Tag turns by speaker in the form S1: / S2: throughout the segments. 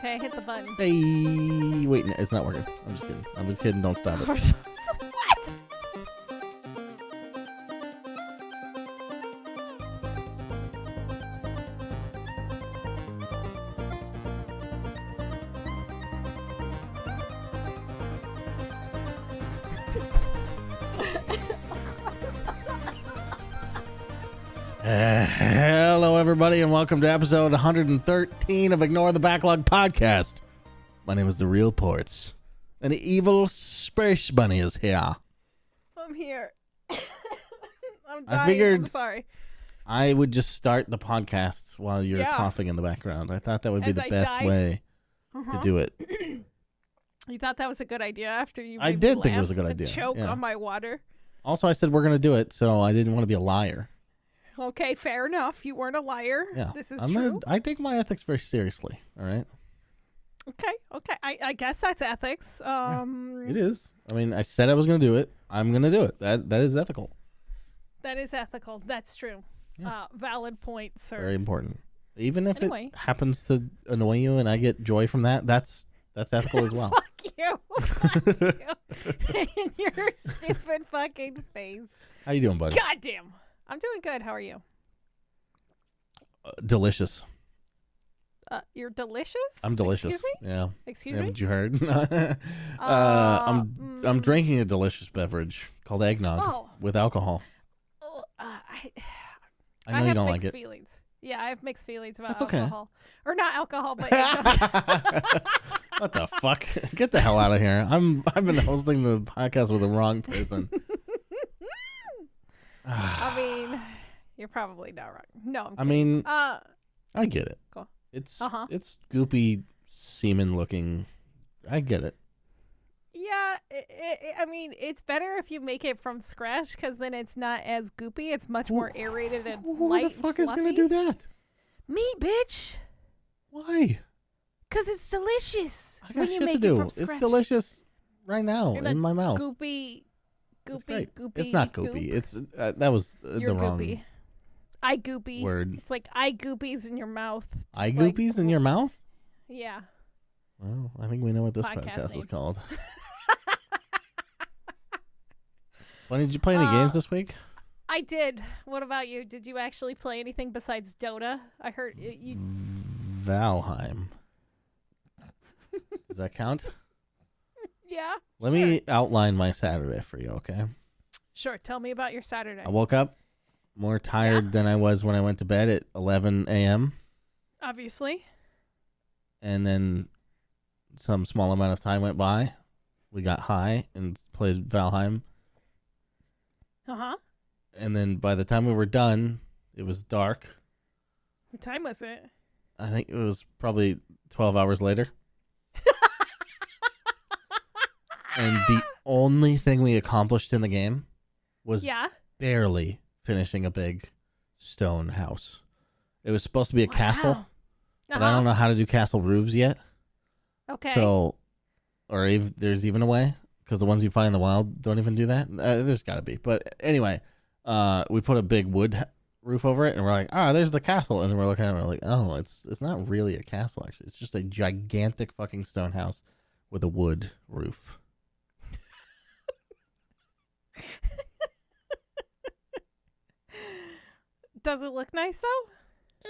S1: Okay, hit the button.
S2: Hey, wait, no, it's not working. I'm just kidding. I'm just kidding. Don't stop it.
S1: What?
S2: Hello, everybody, and welcome to episode 113 of Ignore the Backlog podcast. My name is The Real Portz, and the evil Space Bunny is here.
S1: I'm here. I'm dying.
S2: I figured
S1: I'm sorry.
S2: I would just start the podcast while you're coughing in the background. I thought that would be the best way to do it.
S1: You thought that was a good idea after you
S2: I
S1: made
S2: did
S1: me
S2: think it
S1: laugh
S2: was a good
S1: and
S2: idea.
S1: choke
S2: Yeah.
S1: on my water.
S2: Also, I said we're going to do it, so I didn't want to be a liar.
S1: Okay, fair enough. You weren't a liar.
S2: Yeah,
S1: This is true.
S2: I take my ethics very seriously, all right?
S1: Okay. I guess that's ethics.
S2: It is. I mean, I said I was going to do it. I'm going to do it. That is ethical.
S1: That is ethical. That's true.
S2: Yeah.
S1: Valid point, sir.
S2: Very important. Even if
S1: Anyway.
S2: it happens to annoy you and I get joy from that, that's ethical as well.
S1: Fuck you. Fuck you. In your stupid fucking face.
S2: How you doing, buddy?
S1: Goddamn. I'm doing good. How are you?
S2: Delicious.
S1: You're delicious?
S2: I'm delicious.
S1: Excuse me?
S2: Yeah.
S1: Excuse me?
S2: Haven't you heard? I'm drinking a delicious beverage called eggnog with alcohol.
S1: I
S2: I know you don't like it.
S1: Feelings. Yeah, I have mixed feelings about
S2: That's okay.
S1: alcohol. Or not alcohol, but eggnog.
S2: What the fuck? Get the hell out of here. I've been hosting the podcast with the wrong person.
S1: I mean, you're probably not wrong. No, I'm
S2: I mean,
S1: kidding.
S2: I get it.
S1: Cool.
S2: It's goopy semen looking. I get it.
S1: Yeah, I mean, it's better if you make it from scratch because then it's not as goopy. It's much more aerated and
S2: Who
S1: light.
S2: the fuck
S1: and
S2: is gonna
S1: fluffy.
S2: do that?
S1: Me, bitch.
S2: Why?
S1: Because it's delicious
S2: I got
S1: when you
S2: shit
S1: make
S2: to do.
S1: it from
S2: It's
S1: scratch.
S2: delicious right now
S1: You're
S2: in my mouth.
S1: Goopy.
S2: It's great.
S1: Goopy.
S2: It's not
S1: goop.
S2: goopy. It's that was
S1: You're
S2: the wrong
S1: goopy. Eye goopy.
S2: word.
S1: It's like eye goopies in your mouth. Just
S2: Eye
S1: like-
S2: goopies in your mouth?
S1: Yeah.
S2: Well, I think we know what this
S1: Podcast
S2: podcast
S1: name.
S2: is called. Why did you play any games this week?
S1: I did. What about you? Did you actually play anything besides Dota? I heard you.
S2: Valheim. Does that count?
S1: Yeah.
S2: Let me outline my Saturday for you, okay?
S1: Sure. Tell me about your Saturday.
S2: I woke up more tired than I was when I went to bed at 11 a.m.
S1: Obviously.
S2: And then some small amount of time went by. We got high and played Valheim.
S1: Uh-huh.
S2: And then by the time we were done, it was dark.
S1: What time was it?
S2: I think it was probably 12 hours later. And the only thing we accomplished in the game was barely finishing a big stone house. It was supposed to be a castle, but I don't know how to do castle roofs yet.
S1: Okay.
S2: So, or if there's even a way, because the ones you find in the wild don't even do that. There's got to be. But anyway, we put a big wood roof over it, and we're like, there's the castle. And then we're looking at it, and we're like, oh, it's not really a castle, actually. It's just a gigantic fucking stone house with a wood roof.
S1: Does it look nice, though?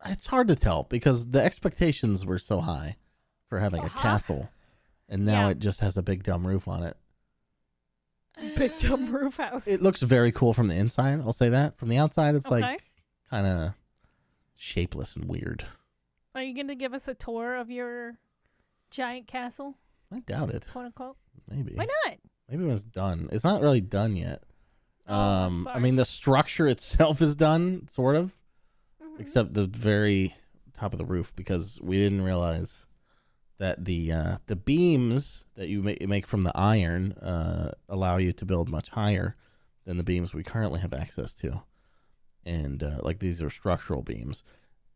S2: It's hard to tell because the expectations were so high for having a castle, and now it just has a big dumb roof on it.
S1: Big dumb roof house.
S2: It looks very cool from the inside, I'll say that. From the outside, it's
S1: Okay.
S2: like kind of shapeless and weird.
S1: Are you going to give us a tour of your giant castle,
S2: I doubt it.
S1: quote unquote?
S2: Maybe.
S1: Why not?
S2: Maybe when it's done. It's not really done yet.
S1: I'm
S2: I mean, the structure itself is done, sort of, except the very top of the roof, because we didn't realize that the beams that you make from the iron allow you to build much higher than the beams we currently have access to, and like these are structural beams,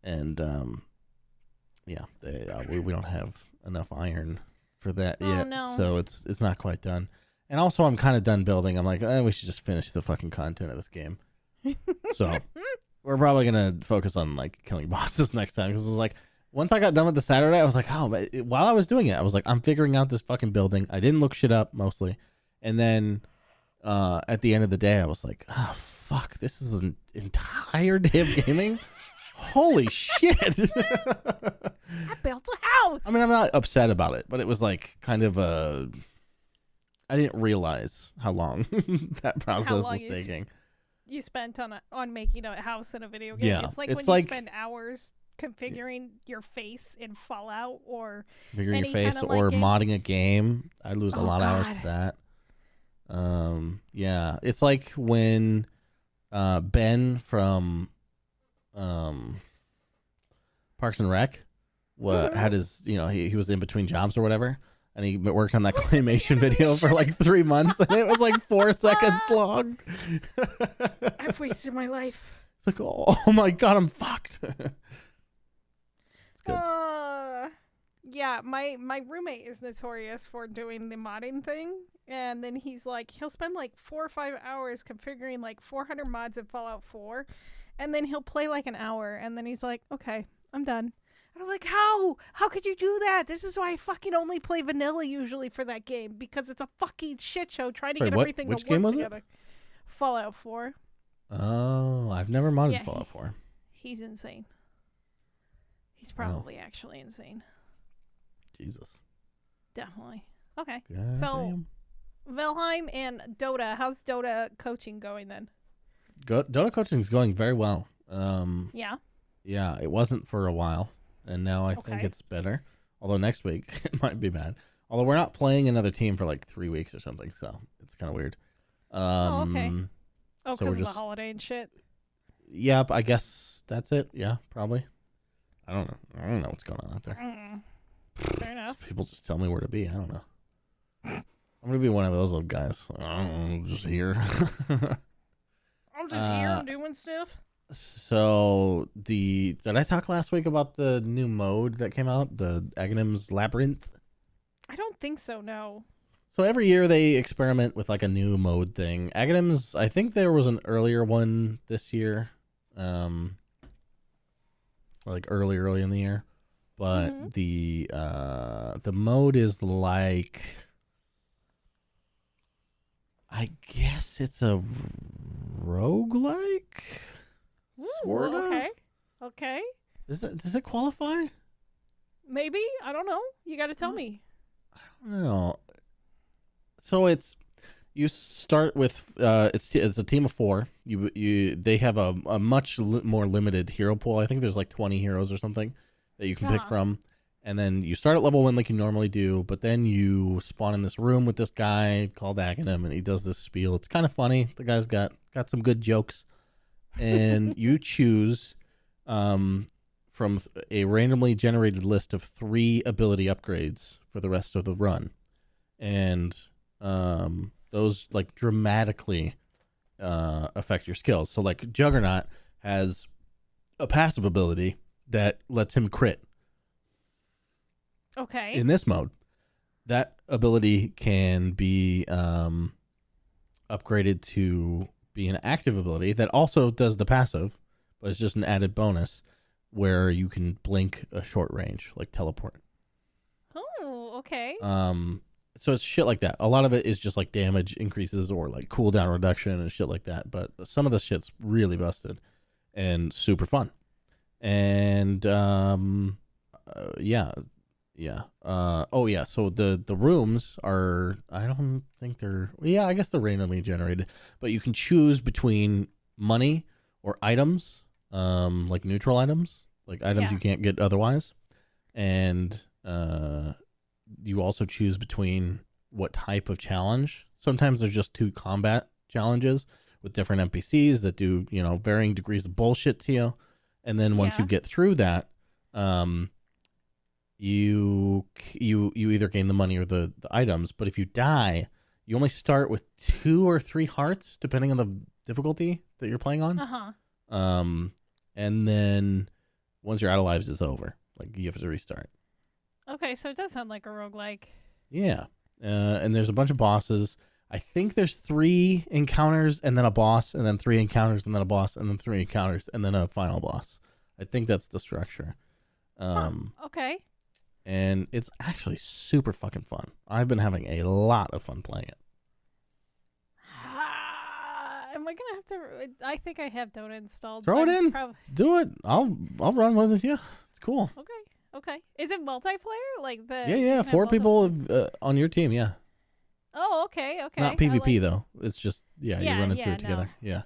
S2: and we don't have enough iron for that yet, so it's not quite done. And also, I'm kind of done building. I'm like, we should just finish the fucking content of this game. So we're probably gonna focus on like killing bosses next time, because it's like, once I got done with the Saturday, I was like, oh, but while I was doing it, I was like, I'm figuring out this fucking building. I didn't look shit up mostly. And then at the end of the day, I was like, oh, fuck, this is an entire day of gaming? Holy shit.
S1: I built a house.
S2: I mean, I'm not upset about it, but it was like kind of I didn't realize how long that process was taking.
S1: You spent on making a house in a video game.
S2: Yeah,
S1: It's like when you spend hours configuring your face in Fallout or
S2: figuring
S1: any
S2: your face
S1: kind of
S2: or
S1: game.
S2: modding a game. I lose a lot of hours to that. Yeah, it's like when Ben from Parks and Rec had his, he was in between jobs or whatever, and he worked on that claymation video for like 3 months, and it was like 4 seconds long.
S1: I've wasted my life.
S2: It's like, oh my god, I'm fucked. It's good.
S1: Yeah, my roommate is notorious for doing the modding thing, and then he'll spend like 4 or 5 hours configuring like 400 mods in Fallout 4, and then he'll play like an hour, and then he's like, okay, I'm done. And I'm like, how could you do that? This is why I fucking only play vanilla usually for that game, because it's a fucking shit show trying to get everything
S2: which
S1: to
S2: game
S1: work
S2: was
S1: together.
S2: It?
S1: Fallout 4.
S2: Oh, I've never modded Fallout 4.
S1: He's insane. He's probably actually insane.
S2: Jesus.
S1: Definitely. Okay.
S2: God
S1: so,
S2: damn.
S1: Valheim and Dota. How's Dota coaching going then?
S2: Dota coaching is going very well.
S1: Yeah.
S2: Yeah, it wasn't for a while, and now I think it's better. Although next week it might be bad. Although we're not playing another team for like 3 weeks or something, so it's kind of weird.
S1: Okay. Oh,
S2: so
S1: because of the holiday and shit.
S2: Yep, I guess that's it. Yeah, probably. I don't know what's going on out there.
S1: Fair enough.
S2: People just tell me where to be. I don't know. I'm gonna be one of those old guys. I'm just here.
S1: I'm just here doing stuff.
S2: So did I talk last week about the new mode that came out, the Aghanims Labyrinth?
S1: I don't think so. No.
S2: So every year they experiment with like a new mode thing. Aghanims, I think there was an earlier one this year, like early in the year, but the mode is like, I guess it's a roguelike. Sort of.
S1: Okay.
S2: Does it qualify?
S1: Maybe. I don't know. You got to tell me.
S2: I don't know. So you start with it's a team of 4. They have a much more limited hero pool. I think there's like 20 heroes or something that you can pick from, and then you start at level 1 like you normally do. But then you spawn in this room with this guy called Aghanim, and he does this spiel. It's kind of funny. The guy's got some good jokes. And you choose from a randomly generated list of 3 ability upgrades for the rest of the run. And those like dramatically affect your skills. So like Juggernaut has a passive ability that lets him crit.
S1: Okay.
S2: In this mode, that ability can be upgraded to be an active ability that also does the passive, but it's just an added bonus where you can blink a short range, like teleport.
S1: Oh, okay.
S2: So it's shit like that. A lot of it is just like damage increases or like cooldown reduction and shit like that. But some of the shit's really busted and super fun. And yeah. So the rooms are, I don't think they're, I guess they're randomly generated, but you can choose between money or items, like neutral items, like items you can't get otherwise. And you also choose between what type of challenge. Sometimes there's just 2 combat challenges with different NPCs that do, varying degrees of bullshit to you. And then once you get through that, you either gain the money or the items. But if you die, you only start with 2 or 3 hearts, depending on the difficulty that you're playing on. And then once you're out of lives, it's over. Like, you have to restart.
S1: Okay, so it does sound like a roguelike.
S2: Yeah. And there's a bunch of bosses. I think there's 3 encounters and then a boss, and then 3 encounters and then a boss, and then 3 encounters and then a final boss. I think that's the structure.
S1: Okay.
S2: And it's actually super fucking fun. I've been having a lot of fun playing it.
S1: Am I gonna have to? I think I have Dota installed.
S2: Throw it in. Do it. I'll run with it. Yeah, it's cool.
S1: Okay. Is it multiplayer? Like the?
S2: Yeah. 4 people on your team. Yeah.
S1: Oh, okay.
S2: Not PvP though. It's just you run it through it together.
S1: No.
S2: Yeah.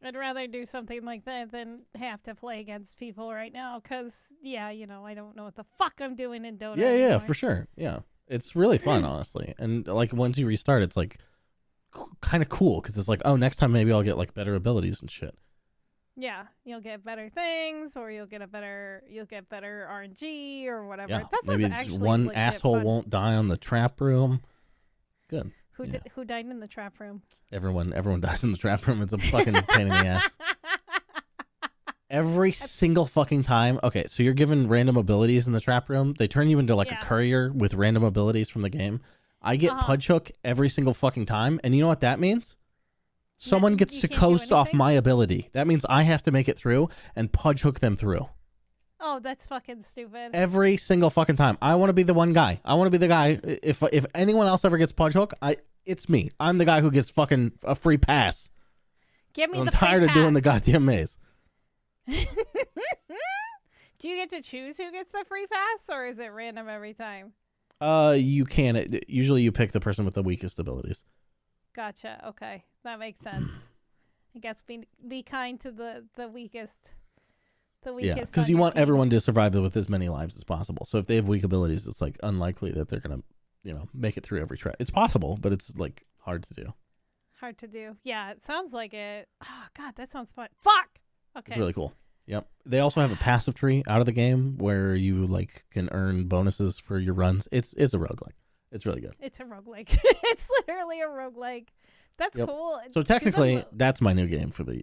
S1: I'd rather do something like that than have to play against people right now because, I don't know what the fuck I'm doing in Dota anymore.
S2: Yeah, for sure. Yeah. It's really fun, honestly. And, like, once you restart, it's, like, kind of cool because it's like, oh, next time maybe I'll get, like, better abilities and shit.
S1: Yeah, you'll get better things or you'll get better RNG or whatever.
S2: Yeah,
S1: That
S2: maybe
S1: actually
S2: one asshole won't die on the trap room. Good.
S1: Who died in the trap room?
S2: Everyone dies in the trap room. It's a fucking pain in the ass. Every single fucking time. Okay, so you're given random abilities in the trap room. They turn you into like a courier with random abilities from the game. I get Pudge Hook every single fucking time, and you know what that means? Someone gets to coast off my ability. That means I have to make it through and Pudge Hook them through.
S1: Oh, that's fucking stupid.
S2: Every single fucking time. I want to be the one guy. I want to be the guy. If anyone else ever gets Pudge Hook, it's me. I'm the guy who gets fucking a free pass.
S1: I'm
S2: tired of doing the goddamn maze.
S1: Do you get to choose who gets the free pass, or is it random every time?
S2: You can. Usually you pick the person with the weakest abilities.
S1: Gotcha. Okay. That makes sense. I guess be kind to the weakest.
S2: Yeah, because you want everyone to survive with as many lives as possible. So if they have weak abilities, it's like unlikely that they're gonna, make it through every track. It's possible, but it's like hard to do.
S1: Hard to do. Yeah, it sounds like it. Oh God, that sounds fun. Fuck. Okay.
S2: It's really cool. Yep. They also have a passive tree out of the game where you like can earn bonuses for your runs. It's a roguelike. It's really good.
S1: It's a roguelike. It's literally a roguelike. That's cool.
S2: So technically, that's my new game for the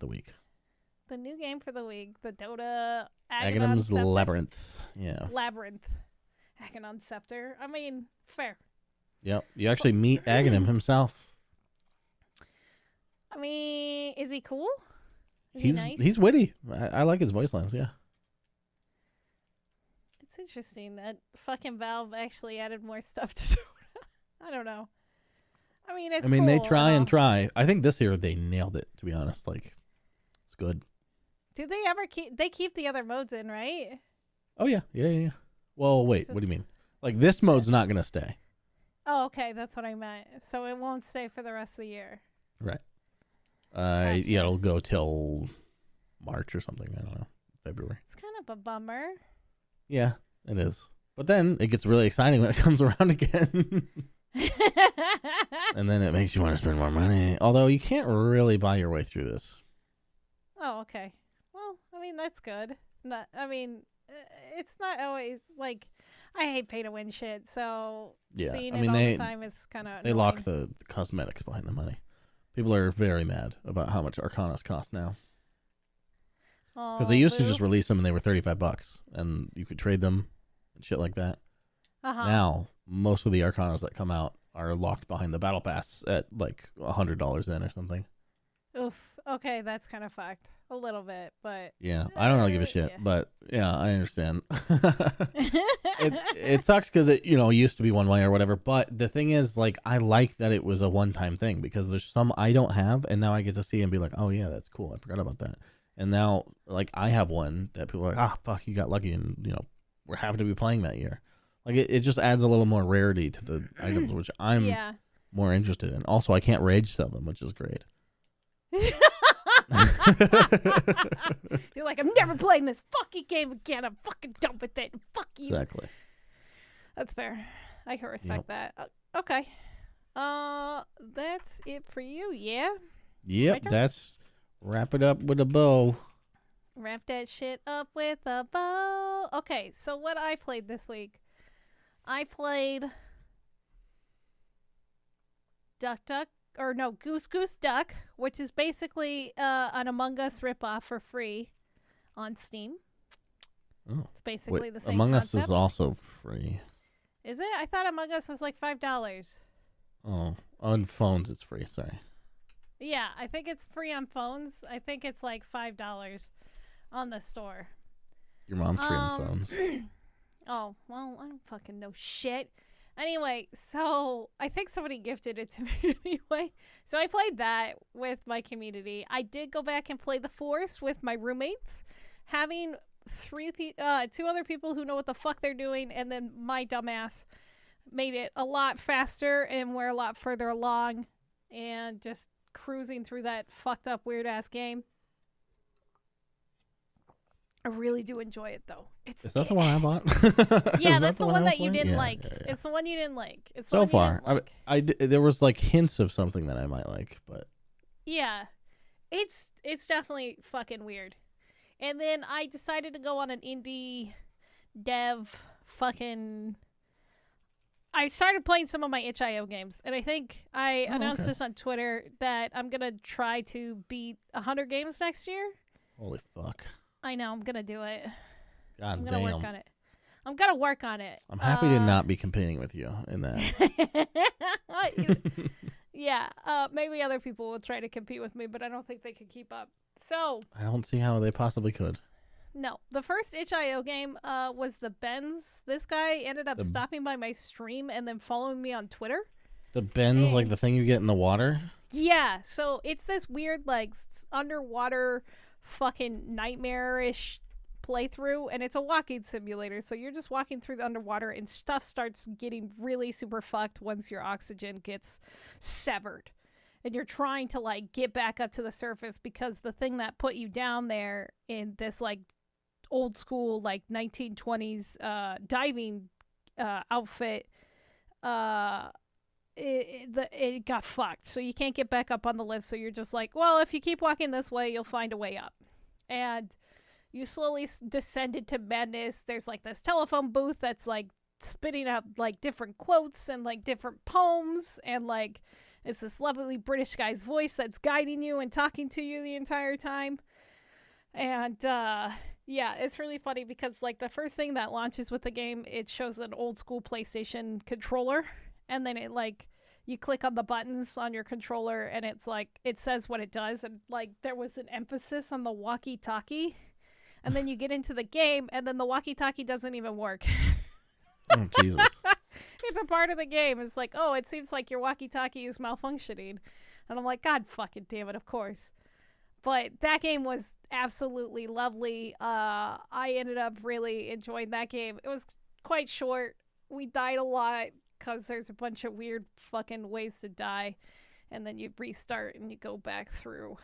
S2: week.
S1: The new game for the week, the Dota
S2: Aghanims Labyrinth. Yeah.
S1: Labyrinth. Aghanim Scepter. I mean, fair.
S2: Yep. You actually meet Aghanim himself.
S1: I mean, is he cool?
S2: He's
S1: nice?
S2: He's witty. I like his voice lines, yeah.
S1: It's interesting that fucking Valve actually added more stuff to Dota. I don't know. I mean, it's cool,
S2: they try and try. I think this year they nailed it, to be honest. Like, it's good.
S1: Did they ever keep the other modes in, right?
S2: Oh, yeah. Yeah. Well, wait, what do you mean? Like, this mode's not going to stay.
S1: Oh, okay. That's what I meant. So it won't stay for the rest of the year.
S2: Right.
S1: Gotcha.
S2: Yeah, it'll go till March or something. I don't know. February.
S1: It's kind of a bummer.
S2: Yeah, it is. But then it gets really exciting when it comes around again. And then it makes you want to spend more money. Although you can't really buy your way through this.
S1: Oh, okay. Well, I mean, that's good. It's not always like I hate pay to win shit. So seeing it all the time is kind of
S2: they lock the cosmetics behind the money. People are very mad about how much Arcanas cost now. Because they used to just release them and they were $35 and you could trade them and shit like that. Now, most of the Arcanas that come out are locked behind the Battle Pass at like $100 in or something.
S1: Oof. Okay, that's kind of fucked. A little bit, but...
S2: Yeah, I don't really give a shit, but yeah, I understand. It sucks because it, used to be one way or whatever, but the thing is, like, I like that it was a one-time thing because there's some I don't have, and now I get to see and be like, oh yeah, that's cool, I forgot about that. And now, like, I have one that people are like, fuck, you got lucky, and, we're happy to be playing that year. Like, it just adds a little more rarity to the items, which I'm more interested in. Also, I can't rage sell them, which is great.
S1: You're like, I'm never playing this fucking game again. I'm fucking done with it. Fuck you.
S2: Exactly.
S1: That's fair. I can respect that. Okay. That's it for you, yeah?
S2: Yep, that's wrap it up with a bow.
S1: Wrap that shit up with a bow. Okay, so what I played this week. I played Goose Goose Duck, which is basically an Among Us ripoff for free on Steam.
S2: Oh,
S1: it's basically the same
S2: Among
S1: concept.
S2: Us is also free.
S1: Is it? I thought Among Us was like $5.
S2: Oh, on phones it's free. Sorry.
S1: Yeah, I think it's free on phones. I think it's like $5 on the store.
S2: Your mom's freedom phones.
S1: Oh, well, I don't fucking know shit. Anyway, so I think somebody gifted it to me anyway. So I played that with my community. I did go back and play The Forest with my roommates, having two other people who know what the fuck they're doing, and then my dumbass made it a lot faster, and we're a lot further along, and just cruising through that fucked up weird ass game. I really do enjoy it though.
S2: Is that the one I bought?
S1: Yeah, that's the one that you didn't like. Yeah. It's the one you didn't like. It's
S2: so far. There was like hints of something that I might like, but
S1: yeah, it's definitely fucking weird. And then I decided to go on an indie dev fucking. I started playing some of my itch.io games, and I think I announced this on Twitter that I'm gonna try to beat 100 games next year.
S2: Holy fuck.
S1: I know, I'm gonna do it.
S2: I'm
S1: gonna work on it. I'm gonna work on it.
S2: I'm happy to not be competing with you in that.
S1: Yeah, maybe other people will try to compete with me, but I don't think they can keep up. So
S2: I don't see how they possibly could.
S1: No, the first itch.io game was the Benz. This guy ended up stopping by my stream and then following me on Twitter.
S2: The Benz, like the thing you get in the water?
S1: Yeah, so it's this weird, like, underwater fucking nightmare-ish playthrough, and it's a walking simulator, so you're just walking through the underwater, and stuff starts getting really super fucked once your oxygen gets severed. And you're trying to, like, get back up to the surface because the thing that put you down there in this, like, old school, like, 1920s diving outfit, it got fucked. So you can't get back up on the lift, so you're just like, well, if you keep walking this way, you'll find a way up. And you slowly descended to madness. There's, like, this telephone booth that's, like, spitting out, like, different quotes and, like, different poems, and, like, it's this lovely British guy's voice that's guiding you and talking to you the entire time. And, yeah, it's really funny because, like, the first thing that launches with the game, it shows an old school PlayStation controller. And then it, like, you click on the buttons on your controller and it's, like, it says what it does. And, like, there was an emphasis on the walkie-talkie. And then you get into the game and then the walkie-talkie doesn't even work.
S2: Oh, Jesus.
S1: It's a part of the game. It's like, oh, it seems like your walkie-talkie is malfunctioning. And I'm like, God fucking damn it, of course. But that game was absolutely lovely. I ended up really enjoying that game. It was quite short. We died a lot because there's a bunch of weird fucking ways to die. And then you restart and you go back through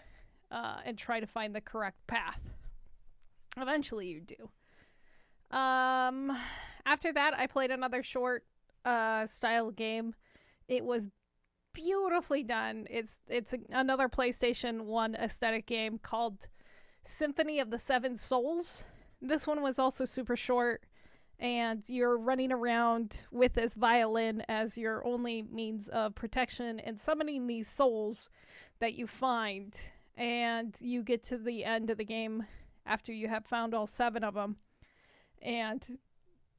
S1: and try to find the correct path. Eventually you do. After that, I played another short style game. It was beautifully done. It's another PlayStation 1 aesthetic game called Symphony of the Seven Souls. This one was also super short, and you're running around with this violin as your only means of protection and summoning these souls that you find. And you get to the end of the game after you have found all 7 of them. And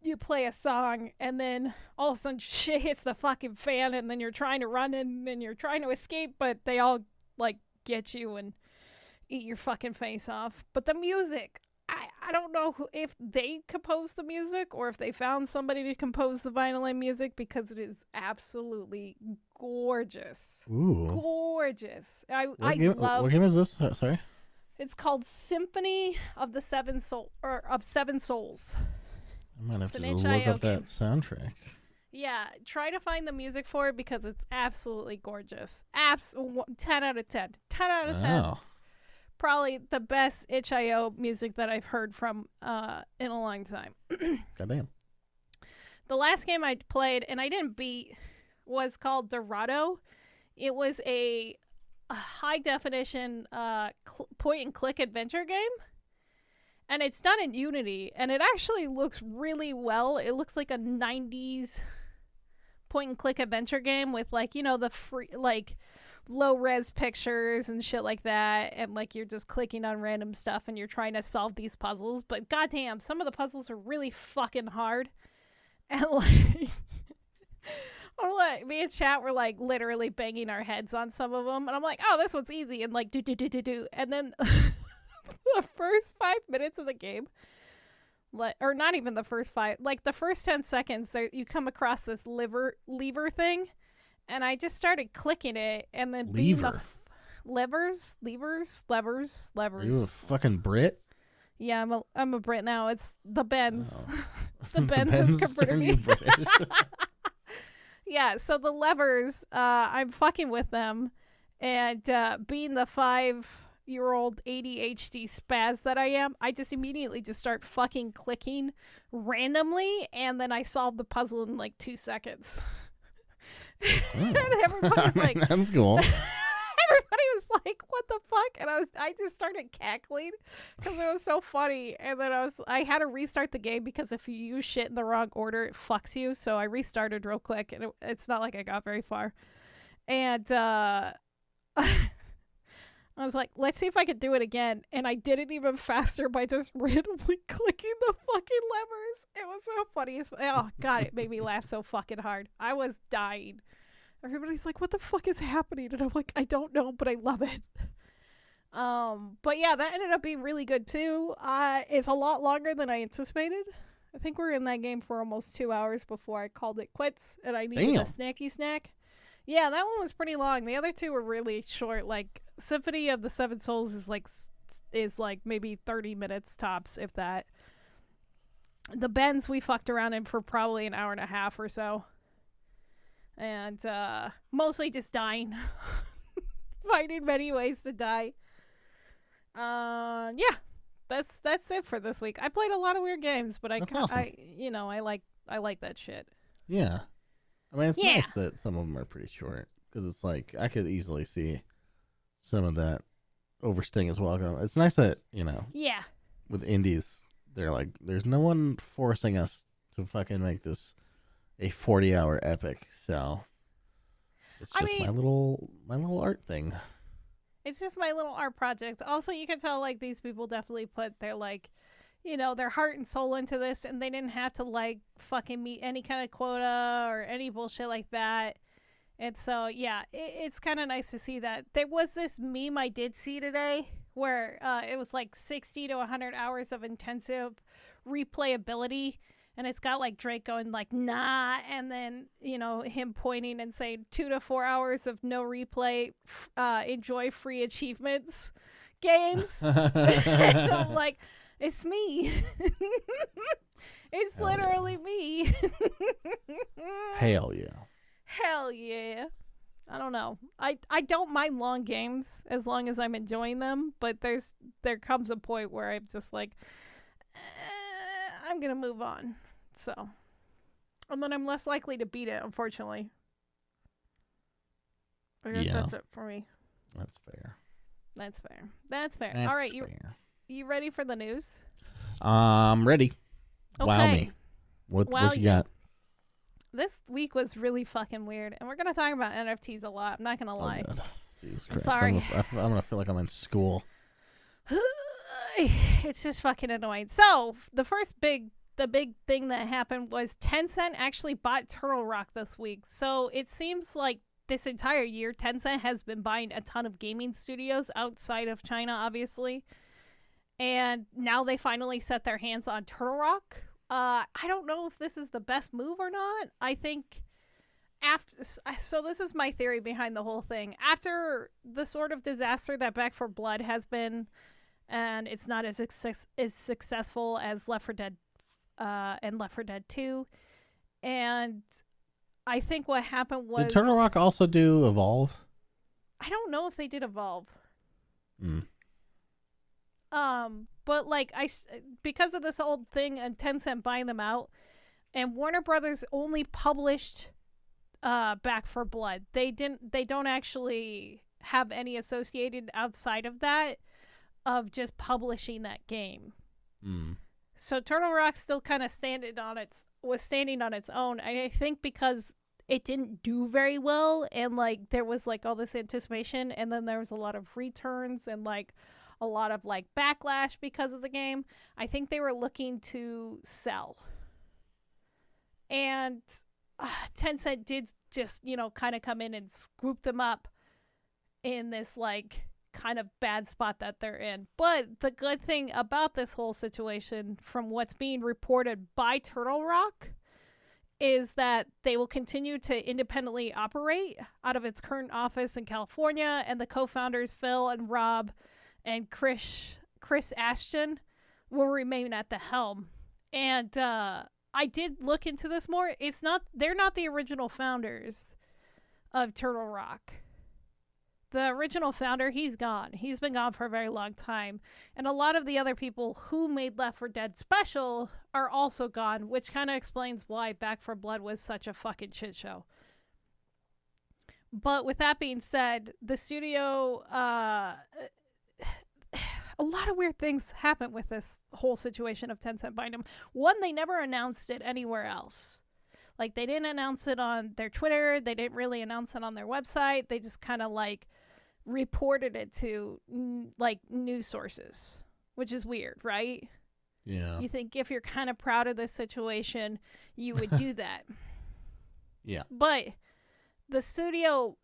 S1: you play a song, and then all of a sudden shit hits the fucking fan, and then you're trying to run and then you're trying to escape, but they all, like, get you and eat your fucking face off. But the music, I don't know if they composed the music or if they found somebody to compose the violin music, because it is absolutely gorgeous.
S2: Ooh.
S1: Gorgeous.
S2: What game is this? Sorry?
S1: It's called Symphony of the Seven Souls.
S2: I might have to look up that soundtrack.
S1: Yeah, try to find the music for it because it's absolutely gorgeous. 10 out of 10. 10 out of 10.
S2: Wow.
S1: Probably the best itch.io music that I've heard from in a long time.
S2: Goddamn.
S1: The last game I played, and I didn't beat, was called Dorado. It was a high-definition point-and-click adventure game. And it's done in Unity, and it actually looks really well. It looks like a 90s point-and-click adventure game with, like, you know, the free, like, low-res pictures and shit like that, and, like, you're just clicking on random stuff and you're trying to solve these puzzles. But goddamn, some of the puzzles are really fucking hard. And, like, me and chat were, like, literally banging our heads on some of them. And I'm like, oh, this one's easy. And, like, do. And then the first 5 minutes of the game, or not even the first 5, like the first 10 seconds, there you come across this lever thing, and I just started clicking it, and then levers.
S2: Are you a fucking Brit?
S1: Yeah, I'm a Brit now. It's the Benz.
S2: Oh.
S1: The Benz has converted me. Yeah, so the levers, I'm fucking with them, and being the 5-year-old ADHD spaz that I am, I just immediately just start fucking clicking randomly, and then I solve the puzzle in like 2 seconds. And everybody's like,
S2: that's cool.
S1: Everybody was like, "What the fuck?" And I just started cackling because it was so funny. And then I had to restart the game because if you use shit in the wrong order, it fucks you. So I restarted real quick, and it's not like I got very far. And I was like, "Let's see if I could do it again." And I did it even faster by just randomly clicking the fucking levers. It was so funny. Oh god, it made me laugh so fucking hard. I was dying. Everybody's like, "What the fuck is happening?" And I'm like, "I don't know, but I love it." But yeah, that ended up being really good too. It's a lot longer than I anticipated. I think we're in that game for almost 2 hours before I called it quits, and I needed a snacky snack. Yeah, that one was pretty long. The other two were really short. Like Symphony of the Seven Souls is like maybe 30 minutes tops, if that. The Benz we fucked around in for probably an hour and a half or so. And mostly just dying. Finding many ways to die. Yeah. That's it for this week. I played a lot of weird games, but
S2: awesome.
S1: I like that shit.
S2: Yeah. I mean, it's nice that some of them are pretty short, because it's like I could easily see some of that overstaying as well. It's nice that,
S1: Yeah.
S2: with indies, they're like, there's no one forcing us to fucking make this a 40-hour epic, so it's just my little art thing.
S1: It's just my little art project. Also, you can tell like these people definitely put their their heart and soul into this, and they didn't have to like fucking meet any kind of quota or any bullshit like that. And so yeah, it's kind of nice to see that. There was this meme I did see today where it was like 60 to 100 hours of intensive replayability. And it's got like Drake going like, nah. And then, him pointing and saying 2 to 4 hours of no replay, enjoy free achievements games. And I'm like, it's me. It's literally me.
S2: Hell yeah.
S1: Hell yeah. I don't know. I don't mind long games as long as I'm enjoying them. But there comes a point where I'm just like, I'm going to move on. So, and then I'm less likely to beat it, unfortunately. I guess that's it for me.
S2: That's fair.
S1: That's fair. All right, you ready for the news?
S2: I'm ready.
S1: Okay.
S2: Wow me. What you got?
S1: This week was really fucking weird, and we're gonna talk about NFTs a lot. I'm not gonna lie.
S2: God. Jesus Christ.
S1: Sorry.
S2: I'm gonna feel like I'm in school.
S1: It's just fucking annoying. So the big thing that happened was Tencent actually bought Turtle Rock this week. So it seems like this entire year, Tencent has been buying a ton of gaming studios outside of China, obviously. And now they finally set their hands on Turtle Rock. I don't know if this is the best move or not. I think so this is my theory behind the whole thing. After the sort of disaster that Back 4 Blood has been, and it's not as successful as Left 4 Dead and Left 4 Dead 2. And I think what happened was...
S2: Did Turtle Rock also do Evolve?
S1: I don't know if they did Evolve.
S2: Mm.
S1: But like because of this old thing and Tencent buying them out, and Warner Brothers only published Back 4 Blood. They don't actually have any associated outside of that of just publishing that game.
S2: Mm.
S1: So Turtle Rock still kind of was standing on its own. And I think because it didn't do very well, and like there was like all this anticipation, and then there was a lot of returns and like a lot of like backlash because of the game. I think they were looking to sell. And Tencent did just, kind of come in and scoop them up in this like kind of bad spot that they're in. But the good thing about this whole situation, from what's being reported by Turtle Rock, is that they will continue to independently operate out of its current office in California, and the co-founders Phil and Rob and Chris Ashton will remain at the helm. And I did look into this more. They're not the original founders of Turtle Rock. The original founder, he's gone. He's been gone for a very long time. And a lot of the other people who made Left 4 Dead Special are also gone, which kind of explains why Back 4 Blood was such a fucking shit show. But with that being said, the studio, a lot of weird things happen with this whole situation of Tencent buying them. One, they never announced it anywhere else. Like, they didn't announce it on their Twitter. They didn't really announce it on their website. They just kind of, like, reported it to, like, news sources, which is weird, right?
S2: Yeah.
S1: You think if you're kind of proud of this situation, you would do that.
S2: Yeah.
S1: But the studio,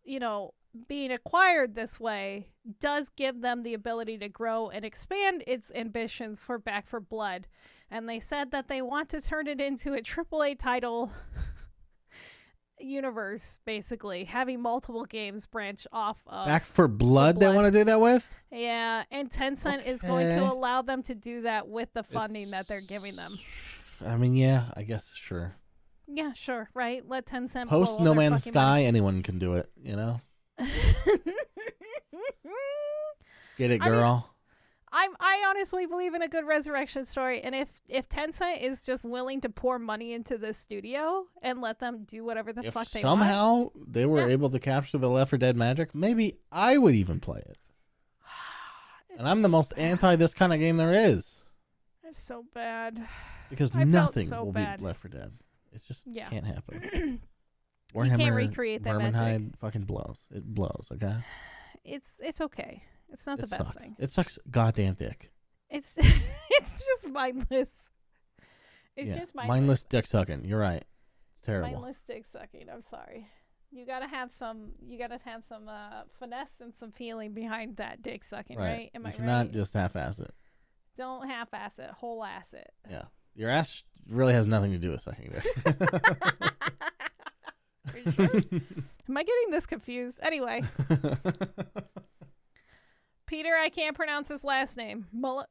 S1: being acquired this way does give them the ability to grow and expand its ambitions for Back 4 Blood. And they said that they want to turn it into a AAA title universe, basically, having multiple games branch off of
S2: Back 4 Blood they want to do that with?
S1: Yeah, and Tencent is going to allow them to do that with the funding that they're giving them.
S2: I mean, yeah, I guess, sure.
S1: Yeah, sure, right? Let Tencent
S2: Post No Man's Sky, anyone can do it, Get it, girl?
S1: I honestly believe in a good resurrection story, and if Tencent is just willing to pour money into the studio and let them do whatever the fuck they want.
S2: Somehow they were able to capture the Left 4 Dead magic, maybe I would even play it. And I'm the most anti this kind of game there is.
S1: It's so bad.
S2: Because nothing will beat Left 4 Dead. It just can't happen.
S1: You can't recreate that magic.
S2: Vermintide fucking blows. It blows, okay?
S1: It's okay. It's not the best thing.
S2: It sucks goddamn dick.
S1: It's just mindless. It's just
S2: mindless dick sucking. You're right. It's terrible.
S1: Mindless dick sucking. I'm sorry. You gotta have some finesse and some feeling behind that dick sucking, right? Am I right?
S2: Not just half-ass it.
S1: Don't half-ass it. Whole-ass it.
S2: Yeah. Your ass really has nothing to do with sucking dick.
S1: Are you sure? Am I getting this confused? Anyway. Peter, I can't pronounce his last name. Molinek?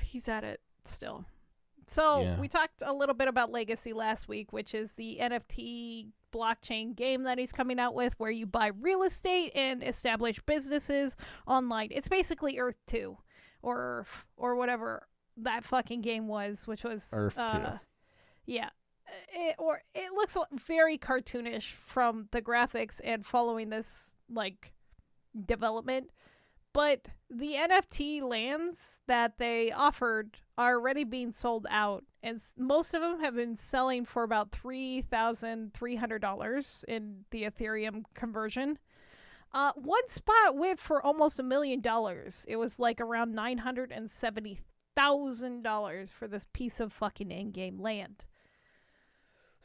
S1: He's at it still. So we talked a little bit about Legacy last week, which is the NFT blockchain game that he's coming out with, where you buy real estate and establish businesses online. It's basically Earth 2 or whatever that fucking game was, which was
S2: Earth 2.
S1: Yeah. It looks very cartoonish from the graphics and following this like development, but the NFT lands that they offered are already being sold out, and most of them have been selling for about $3,300 in the Ethereum conversion. One spot went for almost $1 million. It was like around $970,000 for this piece of fucking in-game land.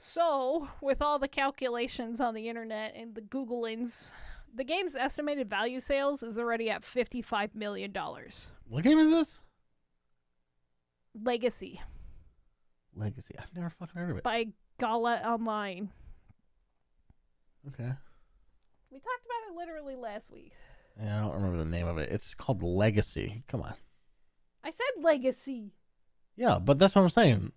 S1: So, with all the calculations on the internet and the Googlings, the game's estimated value sales is already at $55 million.
S2: What game is this?
S1: Legacy.
S2: I've never fucking heard of it.
S1: By Gala Online.
S2: Okay.
S1: We talked about it literally last week.
S2: Yeah, I don't remember the name of it. It's called Legacy. Come on.
S1: I said Legacy.
S2: Yeah, but that's what I'm saying.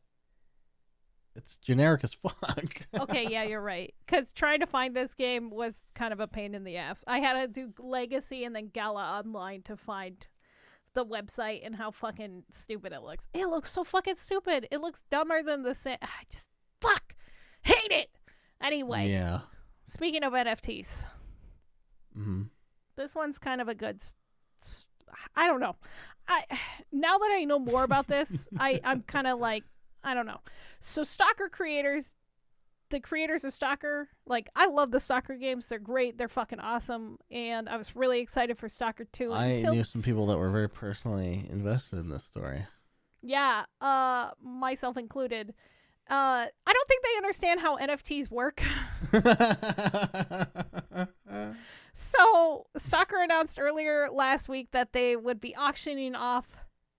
S2: It's generic as fuck.
S1: Okay, yeah, you're right. Because trying to find this game was kind of a pain in the ass. I had to do Legacy and then Gala Online to find the website and how fucking stupid it looks. It looks so fucking stupid. It looks dumber than the I just hate it. Anyway.
S2: Yeah.
S1: Speaking of NFTs.
S2: Mm-hmm.
S1: This one's kind of a good... I don't know. Now that I know more about this, I'm kind of like, I don't know. So Stalker creators, the creators of Stalker, like, I love the Stalker games. They're great. They're fucking awesome. And I was really excited for Stalker 2.
S2: I knew some people that were very personally invested in this story.
S1: Yeah, myself included. I don't think they understand how NFTs work. So, Stalker announced earlier last week that they would be auctioning off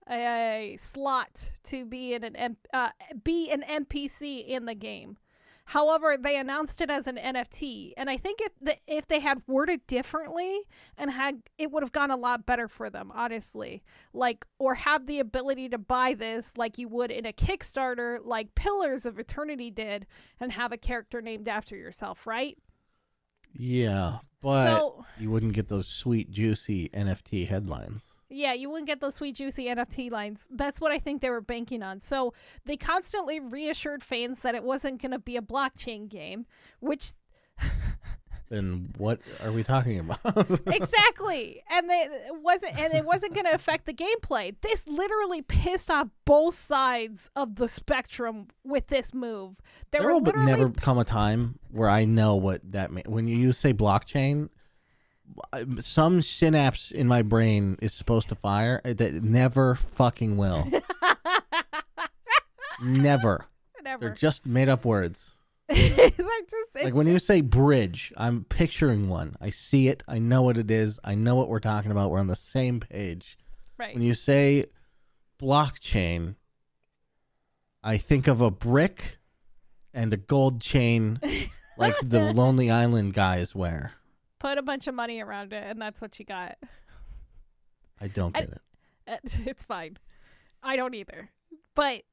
S1: a slot to be an NPC in the game. However, they announced it as an NFT, and I think if they had worded differently and it would have gone a lot better for them, honestly. Like, or have the ability to buy this like you would in a Kickstarter, like Pillars of Eternity did, and have a character named after yourself, right?
S2: Yeah, but you wouldn't get those sweet, juicy NFT headlines.
S1: Yeah, you wouldn't get those sweet, juicy NFT lines. That's what I think they were banking on. So they constantly reassured fans that it wasn't going to be a blockchain game, which...
S2: Then what are we talking about?
S1: Exactly. And it wasn't going to affect the gameplay. This literally pissed off both sides of the spectrum with this move.
S2: There will never come a time where I know what that means. When you say blockchain... some synapse in my brain is supposed to fire that never fucking will. Never. They're just made up words. Like when you say bridge, I'm picturing one. I see it. I know what it is. I know what we're talking about. We're on the same page.
S1: Right.
S2: When you say blockchain, I think of a brick and a gold chain like the Lonely Island guys wear.
S1: Put a bunch of money around it, and that's what you got.
S2: I don't get it.
S1: It's fine. I don't either. But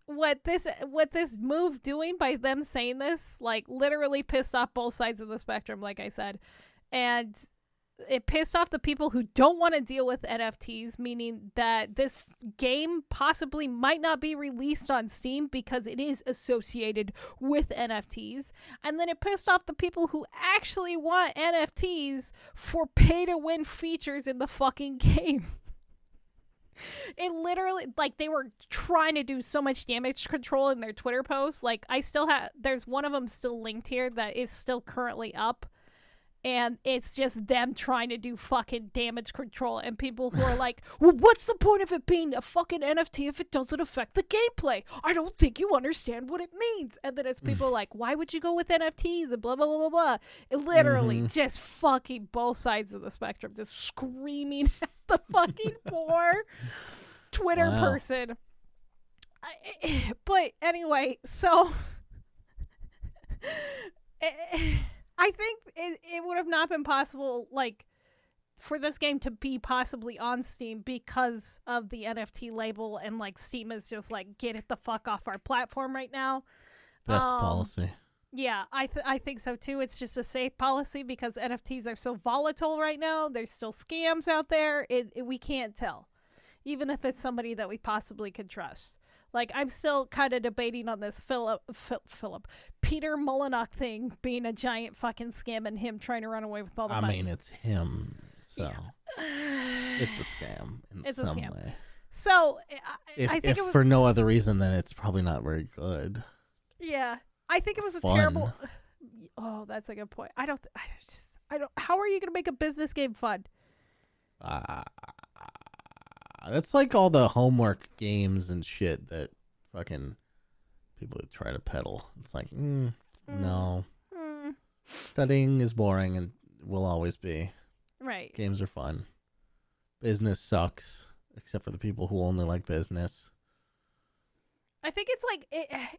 S1: what this move doing by them saying this, like, literally pissed off both sides of the spectrum, like I said. And it pissed off the people who don't want to deal with NFTs, meaning that this game possibly might not be released on Steam because it is associated with NFTs. And then it pissed off the people who actually want NFTs for pay-to-win features in the fucking game. It literally, like, they were trying to do so much damage control in their Twitter posts. Like, there's one of them still linked here that is still currently up. And it's just them trying to do fucking damage control. And people who are like, well, what's the point of it being a fucking NFT if it doesn't affect the gameplay? I don't think you understand what it means. And then it's people like, why would you go with NFTs? And blah, blah, blah, blah, blah. It literally just fucking both sides of the spectrum. Just screaming at the fucking poor Twitter person. But anyway, so... I think it would have not been possible, like, for this game to be possibly on Steam because of the NFT label, and, like, Steam is just like, get it the fuck off our platform right now.
S2: Best policy.
S1: Yeah, I think so too. It's just a safe policy because NFTs are so volatile right now. There's still scams out there. We can't tell, even if it's somebody that we possibly could trust. Like, I'm still kind of debating on this Peter Molyneux thing being a giant fucking scam and him trying to run away with all the money.
S2: I mean, it's him, so it's a scam in some way.
S1: So, I think
S2: if for no other reason than it's probably not very good.
S1: Yeah, I think it was a terrible... Oh, that's a good point. I don't... How are you going to make a business game fun?
S2: That's like all the homework games and shit that fucking people try to peddle. It's like, no. Studying is boring and will always be.
S1: Right.
S2: Games are fun. Business sucks, except for the people who only like business.
S1: I think it's like,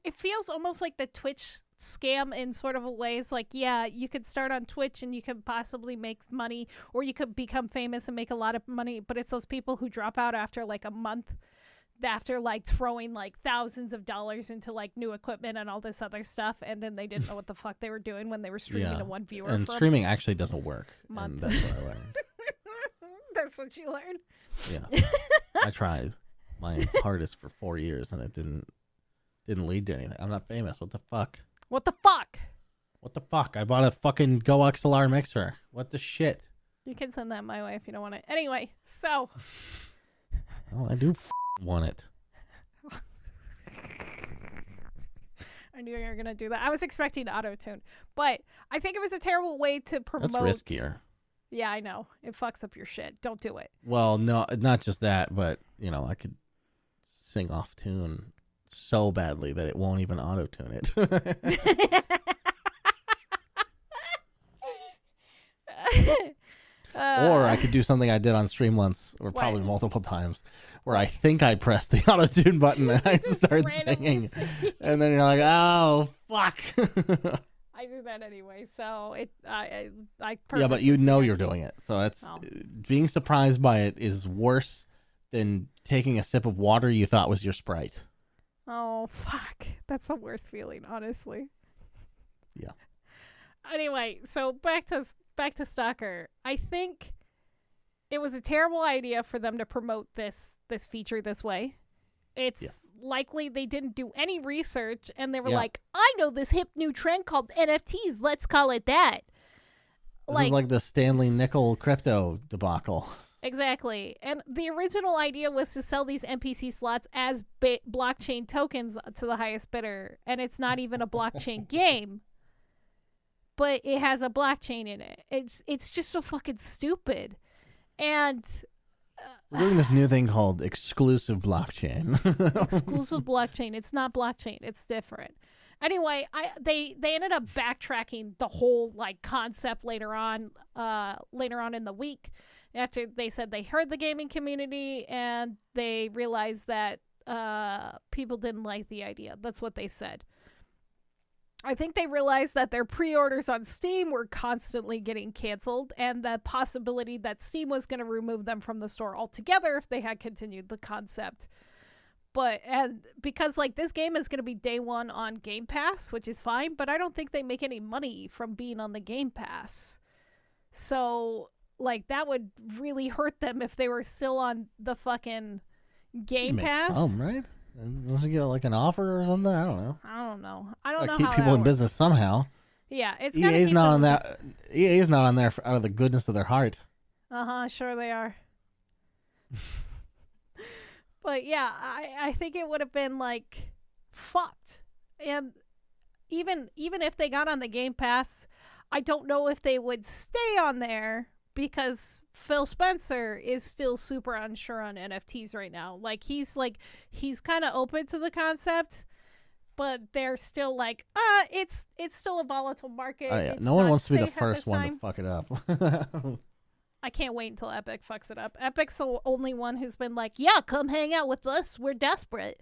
S1: it feels almost like the Twitch scam in sort of a way. It's like, yeah, you could start on Twitch and you could possibly make money, or you could become famous and make a lot of money, but it's those people who drop out after like a month, after like throwing like thousands of dollars into like new equipment and all this other stuff, and then they didn't know what the fuck they were doing when they were streaming to one viewer.
S2: And streaming actually doesn't work. And that's what I learned.
S1: That's what you learned?
S2: Yeah. I tried my hardest for 4 years and it didn't lead to anything. I'm not famous. What the fuck?
S1: What the fuck?
S2: What the fuck? I bought a fucking Go XLR mixer. What the shit?
S1: You can send that my way if you don't want it. Anyway, so.
S2: Oh, I do want it.
S1: I knew you were going to do that. I was expecting auto-tune. But I think it was a terrible way to promote.
S2: That's riskier.
S1: Yeah, I know. It fucks up your shit. Don't do it.
S2: Well, no, not just that, but, you know, I could sing off tune so badly that it won't even auto-tune it. Or I could do something I did on stream once, or probably multiple times, where I think I pressed the auto-tune button and I start singing. And then you're like, oh, fuck.
S1: I do that anyway, so I
S2: yeah, but you know you're doing it. So that's being surprised by it is worse than taking a sip of water you thought was your Sprite.
S1: Oh, fuck. That's the worst feeling, honestly.
S2: Yeah.
S1: Anyway, so back to Stalker. I think it was a terrible idea for them to promote this feature this way. It's likely they didn't do any research, and they were like, I know this hip new trend called NFTs. Let's call it that.
S2: This is like the Stanley Nickel crypto debacle.
S1: Exactly. And the original idea was to sell these NPC slots as blockchain tokens to the highest bidder. And it's not even a blockchain game, but it has a blockchain in it. It's just so fucking stupid. And
S2: we're doing this new thing called exclusive blockchain.
S1: Exclusive blockchain. It's not blockchain. It's different. Anyway, they ended up backtracking the whole like concept later on in the week, after they said they heard the gaming community and they realized that people didn't like the idea. That's what they said. I think they realized that their pre-orders on Steam were constantly getting canceled, and the possibility that Steam was going to remove them from the store altogether if they had continued the concept. And because like this game is going to be day one on Game Pass, which is fine, but I don't think they make any money from being on the Game Pass. So like that would really hurt them if they were still on the fucking Game Pass.
S2: Right? Don't you get like an offer or something? I don't know.
S1: I don't know.
S2: Keep
S1: how
S2: people
S1: that
S2: in
S1: works.
S2: business somehow.
S1: Yeah, it's
S2: EA's not on that. EA's not on there out of the goodness of their heart.
S1: Sure they are. But yeah, I think it would have been like fucked. And even if they got on the Game Pass, I don't know if they would stay on there, because Phil Spencer is still super unsure on NFTs right now. Like he's kind of open to the concept, but they're still like, it's still a volatile market.
S2: Oh, yeah.
S1: It's
S2: No one
S1: not
S2: wants to be the
S1: safe at
S2: first
S1: this
S2: one
S1: time.
S2: to fuck it up.
S1: I can't wait until Epic fucks it up. Epic's the only one who's been like, yeah, come hang out with us. We're desperate.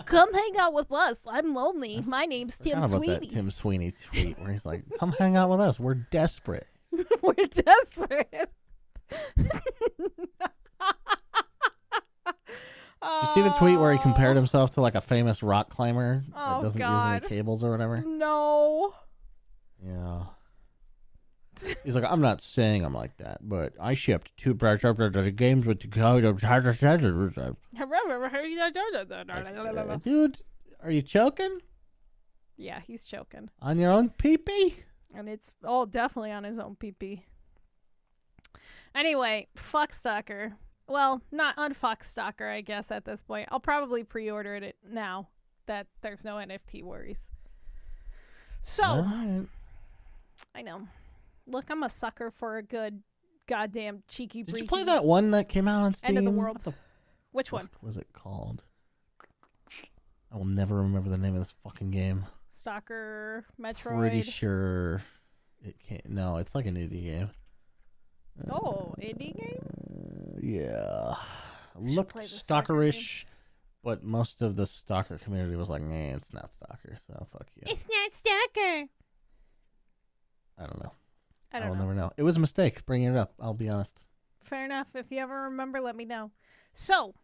S1: Come hang out with us. I'm lonely. My name's Tim Sweeney.
S2: That Tim Sweeney tweet where he's like, come hang out with us. We're desperate.
S1: We're desperate.
S2: Did you see the tweet where he compared himself to like a famous rock climber that doesn't use any cables or whatever?
S1: No.
S2: Yeah. He's like, I'm not saying I'm like that, but I shipped 2 games with the code of Dude, are you choking?
S1: Yeah, he's choking.
S2: On your own pee-pee?
S1: And it's definitely on his own pee-pee. Anyway, fuck Stalker. Well, not unfuck Stalker, I guess, at this point. I'll probably pre-order it now that there's no NFT worries. So,
S2: Right.
S1: I know. Look, I'm a sucker for a good goddamn cheeky breeky.
S2: Did you play that one that came out on Steam?
S1: End of the world. Which one?
S2: What was it called? I will never remember the name of this fucking game.
S1: Stalker, Metroid.
S2: Pretty sure it can't. No, it's like an indie game.
S1: Indie game?
S2: Yeah. Looked stalkerish, but most of the Stalker community was like, nah, it's not Stalker, so fuck you.
S1: It's not Stalker.
S2: I don't know.
S1: I
S2: will
S1: don't know.
S2: never know. It was a mistake bringing it up. I'll be honest.
S1: Fair enough. If you ever remember, let me know. So,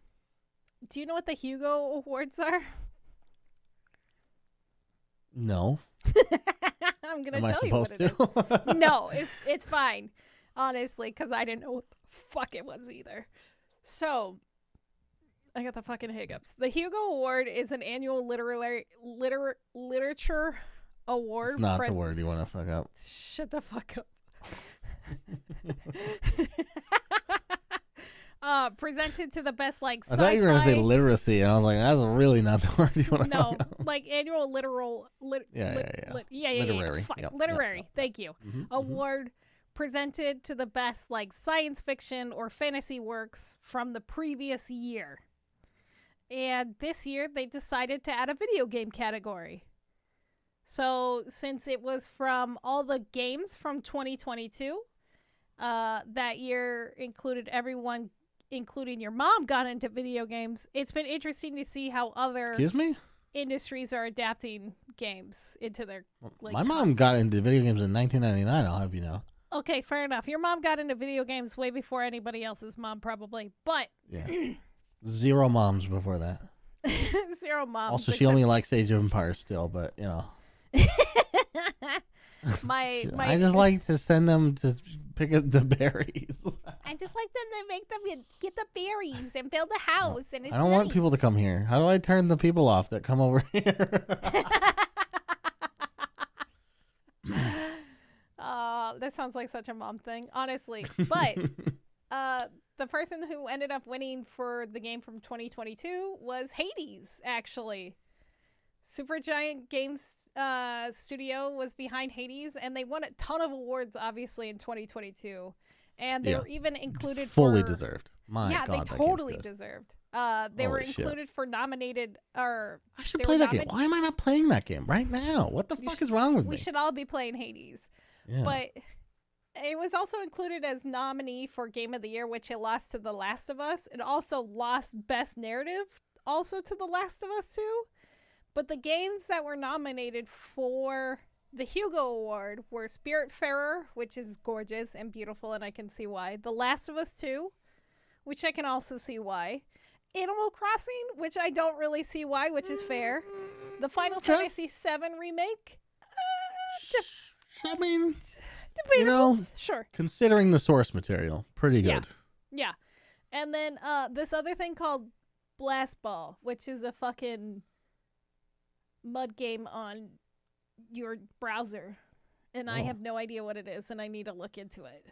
S1: do you know what the Hugo Awards are?
S2: No.
S1: I'm going to
S2: Am I
S1: tell you what
S2: supposed to?
S1: it is. No, it's fine. Honestly, because I didn't know what the fuck it was either. So, I got the fucking hiccups. The Hugo Award is an annual literature award.
S2: It's not the word you want to fuck up.
S1: Shut the fuck up. Presented to the best like
S2: I thought you were going to say literacy, and I was like, that's really not the word you want to
S1: No, like annual literal
S2: literary.
S1: Literary.
S2: Yep.
S1: Thank you. Award presented to the best like science fiction or fantasy works from the previous year. And this year they decided to add a video game category. So since it was from all the games from 2022, that year included everyone, including your mom, got into video games. It's been interesting to see how other
S2: Excuse me?
S1: industries are adapting games into their
S2: My mom got into video games in 1999, I'll have you know.
S1: Okay, fair enough. Your mom got into video games way before anybody else's mom, probably. But
S2: yeah, 0 moms before that.
S1: 0 moms.
S2: Also, she only likes Age of Empires still, but you know.
S1: my
S2: I just like to send them to pick up the berries.
S1: I just like them to make them get the berries and build a house. And it's
S2: I don't want people to come here. How do I turn the people off that come over here?
S1: That sounds like such a mom thing, honestly. But the person who ended up winning for the game from 2022 was Hades, actually. Supergiant Games Studio was behind Hades, and they won a ton of awards, obviously, in 2022. And they were even included
S2: fully
S1: for...
S2: deserved. My God,
S1: they totally deserved. They were included for nominated... I
S2: should play that game. Why am I not playing that game right now? What the fuck is wrong with me?
S1: We should all be playing Hades. Yeah. But it was also included as nominee for Game of the Year, which it lost to The Last of Us. It also lost Best Narrative, also to The Last of Us 2. But the games that were nominated for the Hugo Award were Spiritfarer, which is gorgeous and beautiful, and I can see why. The Last of Us 2, which I can also see why. Animal Crossing, which I don't really see why, which is fair. The Final Fantasy VII Remake.
S2: I mean,
S1: debatable.
S2: You know,
S1: sure.
S2: Considering the source material, pretty good.
S1: Yeah. And then this other thing called Blast Ball, which is a fucking mud game on your browser. And I have no idea what it is, and I need to look into it.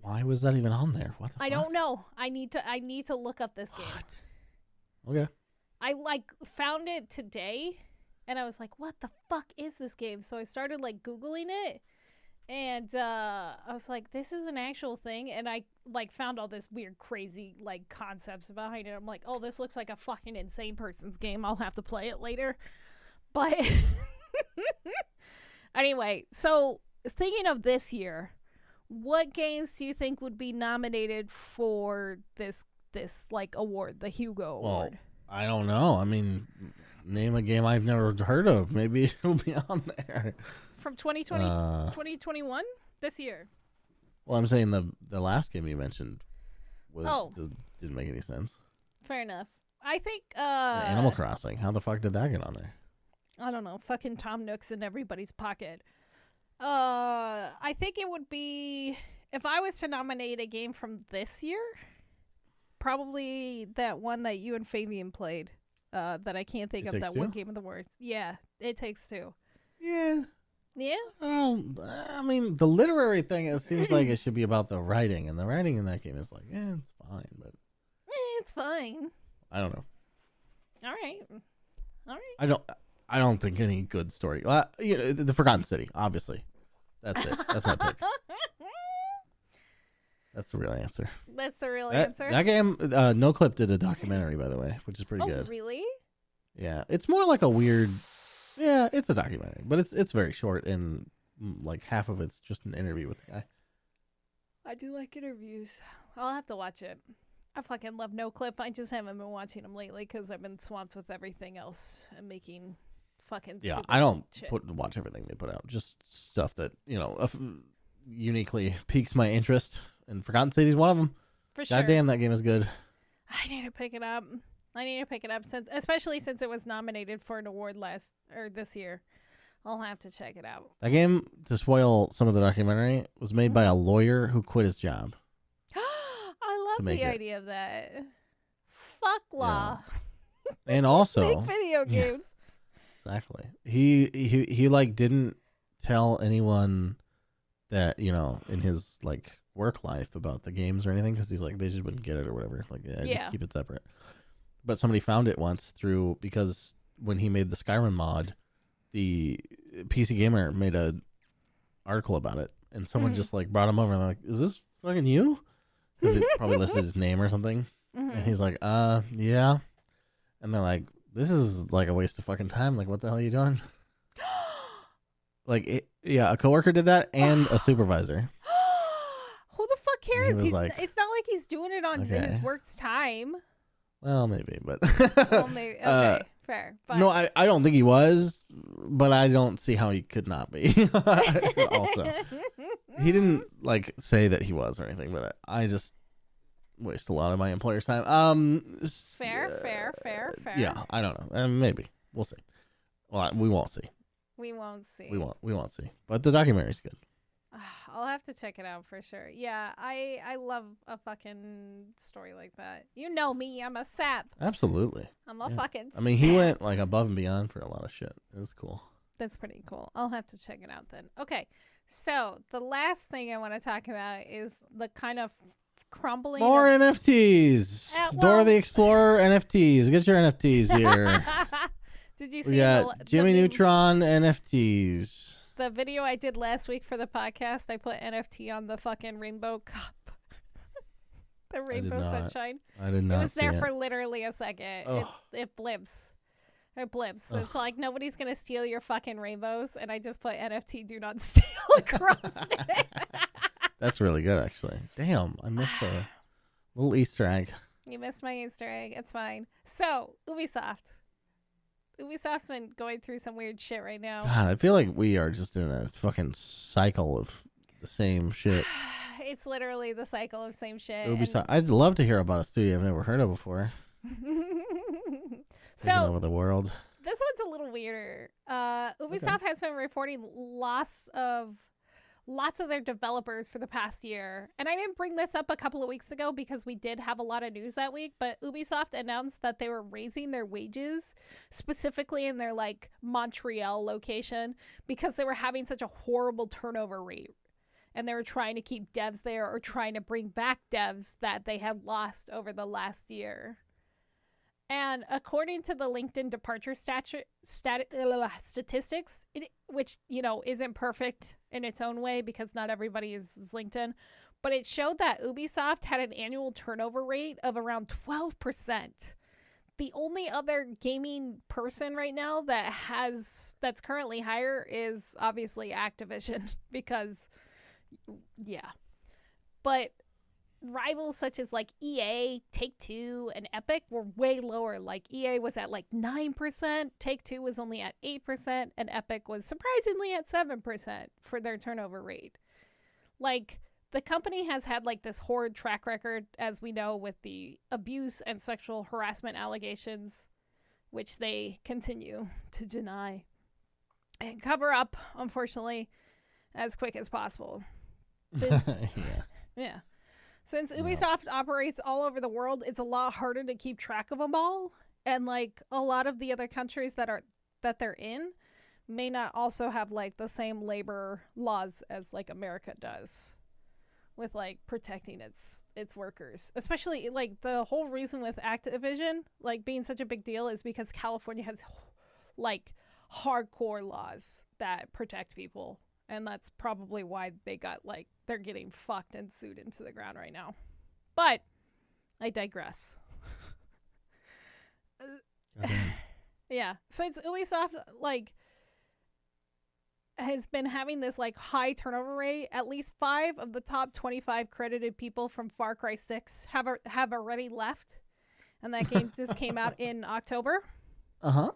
S2: Why was that even on there? What the
S1: fuck? Don't know. I need to look up this game.
S2: Okay.
S1: I found it today. And I was like, what the fuck is this game? So I started Googling it. And I was like, this is an actual thing. And I found all this weird, crazy concepts behind it. I'm like, oh, this looks like a fucking insane person's game. I'll have to play it later. But anyway, so thinking of this year, what games do you think would be nominated for this award, the Hugo Award?
S2: I don't know. I mean... Name a game I've never heard of. Maybe it'll be on there.
S1: From 2020, 2021? This year.
S2: Well, I'm saying the last game you mentioned didn't make any sense.
S1: Fair enough. I think...
S2: Animal Crossing. How the fuck did that get on there?
S1: I don't know. Fucking Tom Nook's in everybody's pocket. I think it would be... If I was to nominate a game from this year, probably that one that you and Fabian played. That I can't think of that one game of the words. Yeah, It Takes Two.
S2: Yeah.
S1: Yeah?
S2: I mean, the literary thing, it seems like it should be about the writing, and the writing in that game is it's fine, but...
S1: it's fine.
S2: I don't know.
S1: All right.
S2: I don't think any good story... the Forgotten City, obviously. That's it. That's my pick. That's the real answer.
S1: That's the real answer?
S2: That game, No Clip did a documentary, by the way, which is pretty good.
S1: Oh, really?
S2: Yeah. It's more like a weird... Yeah, it's a documentary, but it's very short, and half of it's just an interview with the guy.
S1: I do like interviews. I'll have to watch it. I fucking love No Clip. I just haven't been watching them lately because I've been swamped with everything else and making fucking
S2: I don't
S1: shit.
S2: watch everything they put out. Just stuff that, uniquely piques my interest. And Forgotten City is one of them.
S1: For sure.
S2: Goddamn, that game is good.
S1: I need to pick it up. Especially since it was nominated for an award this year. I'll have to check it out.
S2: That game, to spoil some of the documentary, was made by a lawyer who quit his job.
S1: I love the idea of that. Fuck law.
S2: Yeah. And also
S1: make video games.
S2: Exactly. He didn't tell anyone that, in his work life about the games or anything, because he's they just wouldn't get it or whatever. Just keep it separate. But somebody found it once because when he made the Skyrim mod, the PC Gamer made a article about it, and someone just brought him over and they're like, "Is this fucking you?" Because it probably listed his name or something, and he's like, "Yeah." And and they're like, "This is like a waste of fucking time. Like, what the hell are you doing?" Like, a coworker did that, and a supervisor.
S1: Who the fuck cares? It's not like he's doing it on
S2: Okay.
S1: his work's time.
S2: Well, maybe, but
S1: Well, maybe. Okay, fair. But
S2: no, I don't think he was, but I don't see how he could not be. Also, he didn't like say that he was or anything, but I just waste a lot of my employer's time.
S1: Fair.
S2: Yeah, I don't know. Maybe we'll see. Well, we won't see.
S1: We won't see.
S2: We won't see. But the documentary's good.
S1: I'll have to check it out for sure. Yeah, I love a fucking story like that. You know me, I'm a sap.
S2: Absolutely.
S1: I'm a fucking
S2: I mean,
S1: sap.
S2: he went like above and beyond for a lot of shit. It was cool.
S1: That's pretty cool. I'll have to check it out then. Okay, so the last thing I want to talk about is the kind of crumbling.
S2: More NFTs. Dora the Explorer NFTs. Get your NFTs here.
S1: Did you see
S2: we got Jimmy Neutron NFTs.
S1: The video I did last week for the podcast, I put NFT on the fucking rainbow cup. The rainbow sunshine.
S2: I did not.
S1: It was there for literally a second.
S2: Oh.
S1: It blips. It blips. It's like nobody's going to steal your fucking rainbows, and I just put NFT do not steal across it.
S2: That's really good, actually. Damn, I missed a little Easter egg.
S1: You missed my Easter egg. It's fine. So, Ubisoft's been going through some weird shit right now.
S2: God, I feel like we are just in a fucking cycle of the same shit.
S1: It's literally the cycle of same shit.
S2: Ubisoft. I'd love to hear about a studio I've never heard of before.
S1: So
S2: taking over the world.
S1: This one's a little weirder. Ubisoft has been reporting lots of their developers for the past year. And I didn't bring this up a couple of weeks ago because we did have a lot of news that week, but Ubisoft announced that they were raising their wages, specifically in their like Montreal location, because they were having such a horrible turnover rate. And they were trying to keep devs there or trying to bring back devs that they had lost over the last year. And according to the LinkedIn departure statistics, which, you know, isn't perfect in its own way because not everybody is LinkedIn, but it showed that Ubisoft had an annual turnover rate of around 12%. The only other gaming person right now that's currently higher is obviously Activision because, yeah. But rivals such as like EA, Take-Two, and Epic were way lower. Like EA was at like 9%, Take-Two was only at 8%, and Epic was surprisingly at 7% for their turnover rate. Like, the company has had like this horrid track record, as we know, with the abuse and sexual harassment allegations, which they continue to deny and cover up, unfortunately, as quick as possible. Yeah. Since Ubisoft operates all over the world, it's a lot harder to keep track of them all. And like a lot of the other countries that they're in may not also have like the same labor laws as like America does with like protecting its workers. Especially like the whole reason with Activision like being such a big deal is because California has like hardcore laws that protect people. And that's probably why they're getting fucked and sued into the ground right now. But I digress. Yeah. Since Ubisoft, has been having this, high turnover rate, at least 5 of the top 25 credited people from Far Cry 6 have already left. And that game just came out in October. Uh-huh.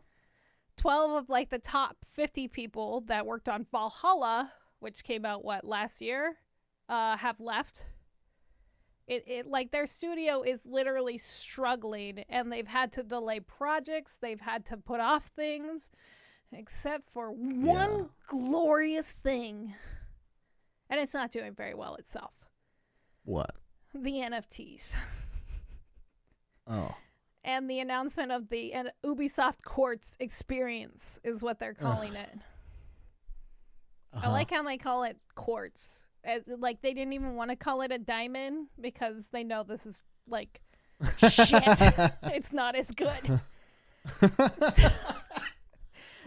S1: 12 of the top 50 people that worked on Valhalla, which came out last year, have left. Their studio is literally struggling, and they've had to delay projects, they've had to put off things, except for one glorious thing. And it's not doing very well itself.
S2: What?
S1: The NFTs.
S2: Oh.
S1: And the announcement of the Ubisoft Quartz experience is what they're calling it. I like how they call it quartz. They didn't even want to call it a diamond because they know this is shit. It's not as good.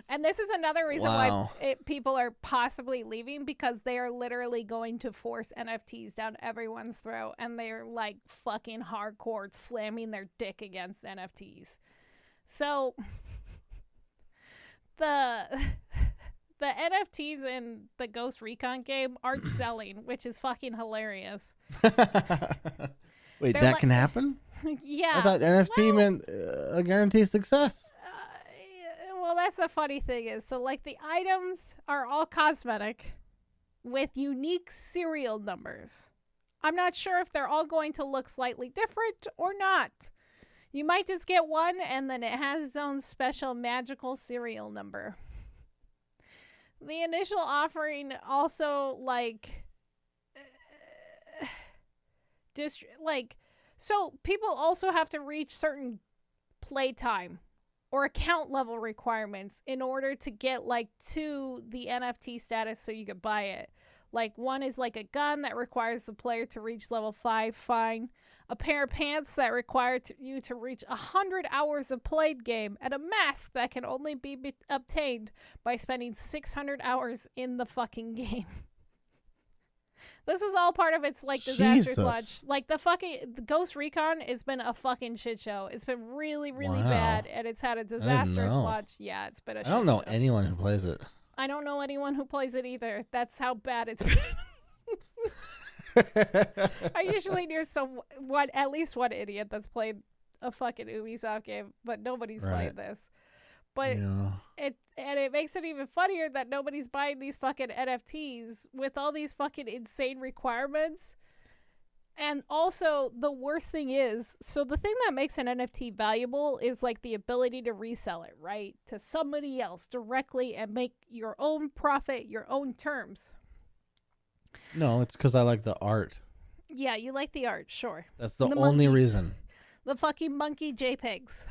S1: And this is another reason why people are possibly leaving, because they are literally going to force NFTs down everyone's throat, and they're fucking hardcore slamming their dick against NFTs. So the the NFTs in the Ghost Recon game aren't selling, which is fucking hilarious.
S2: Wait,
S1: They're
S2: that can happen?
S1: Yeah.
S2: I thought NFT meant a guaranteed success.
S1: Well, that's the funny thing is, so like the items are all cosmetic with unique serial numbers. I'm not sure if they're all going to look slightly different or not. You might just get one and then it has its own special magical serial number. The initial offering also so people also have to reach certain playtime or account level requirements in order to get to the NFT status so you could buy it. Like one is like a gun that requires the player to reach level 5, fine. A pair of pants that require you to reach 100 hours of played game, and a mask that can only be obtained by spending 600 hours in the fucking game. This is all part of its disastrous launch. The Ghost Recon has been a fucking shit show. It's been really, really bad, and it's had a disastrous launch. Yeah, it's been a shit show.
S2: I don't know anyone who plays it.
S1: I don't know anyone who plays it either. That's how bad it's been. I usually hear at least one idiot that's played a fucking Ubisoft game, but nobody's played this. But it makes it even funnier that nobody's buying these fucking NFTs with all these fucking insane requirements. And also, the worst thing is, so the thing that makes an NFT valuable is the ability to resell it, right? To somebody else directly and make your own profit, your own terms.
S2: No, it's because I like the art.
S1: Yeah, you like the art, sure.
S2: That's the only reason.
S1: The fucking monkey JPEGs.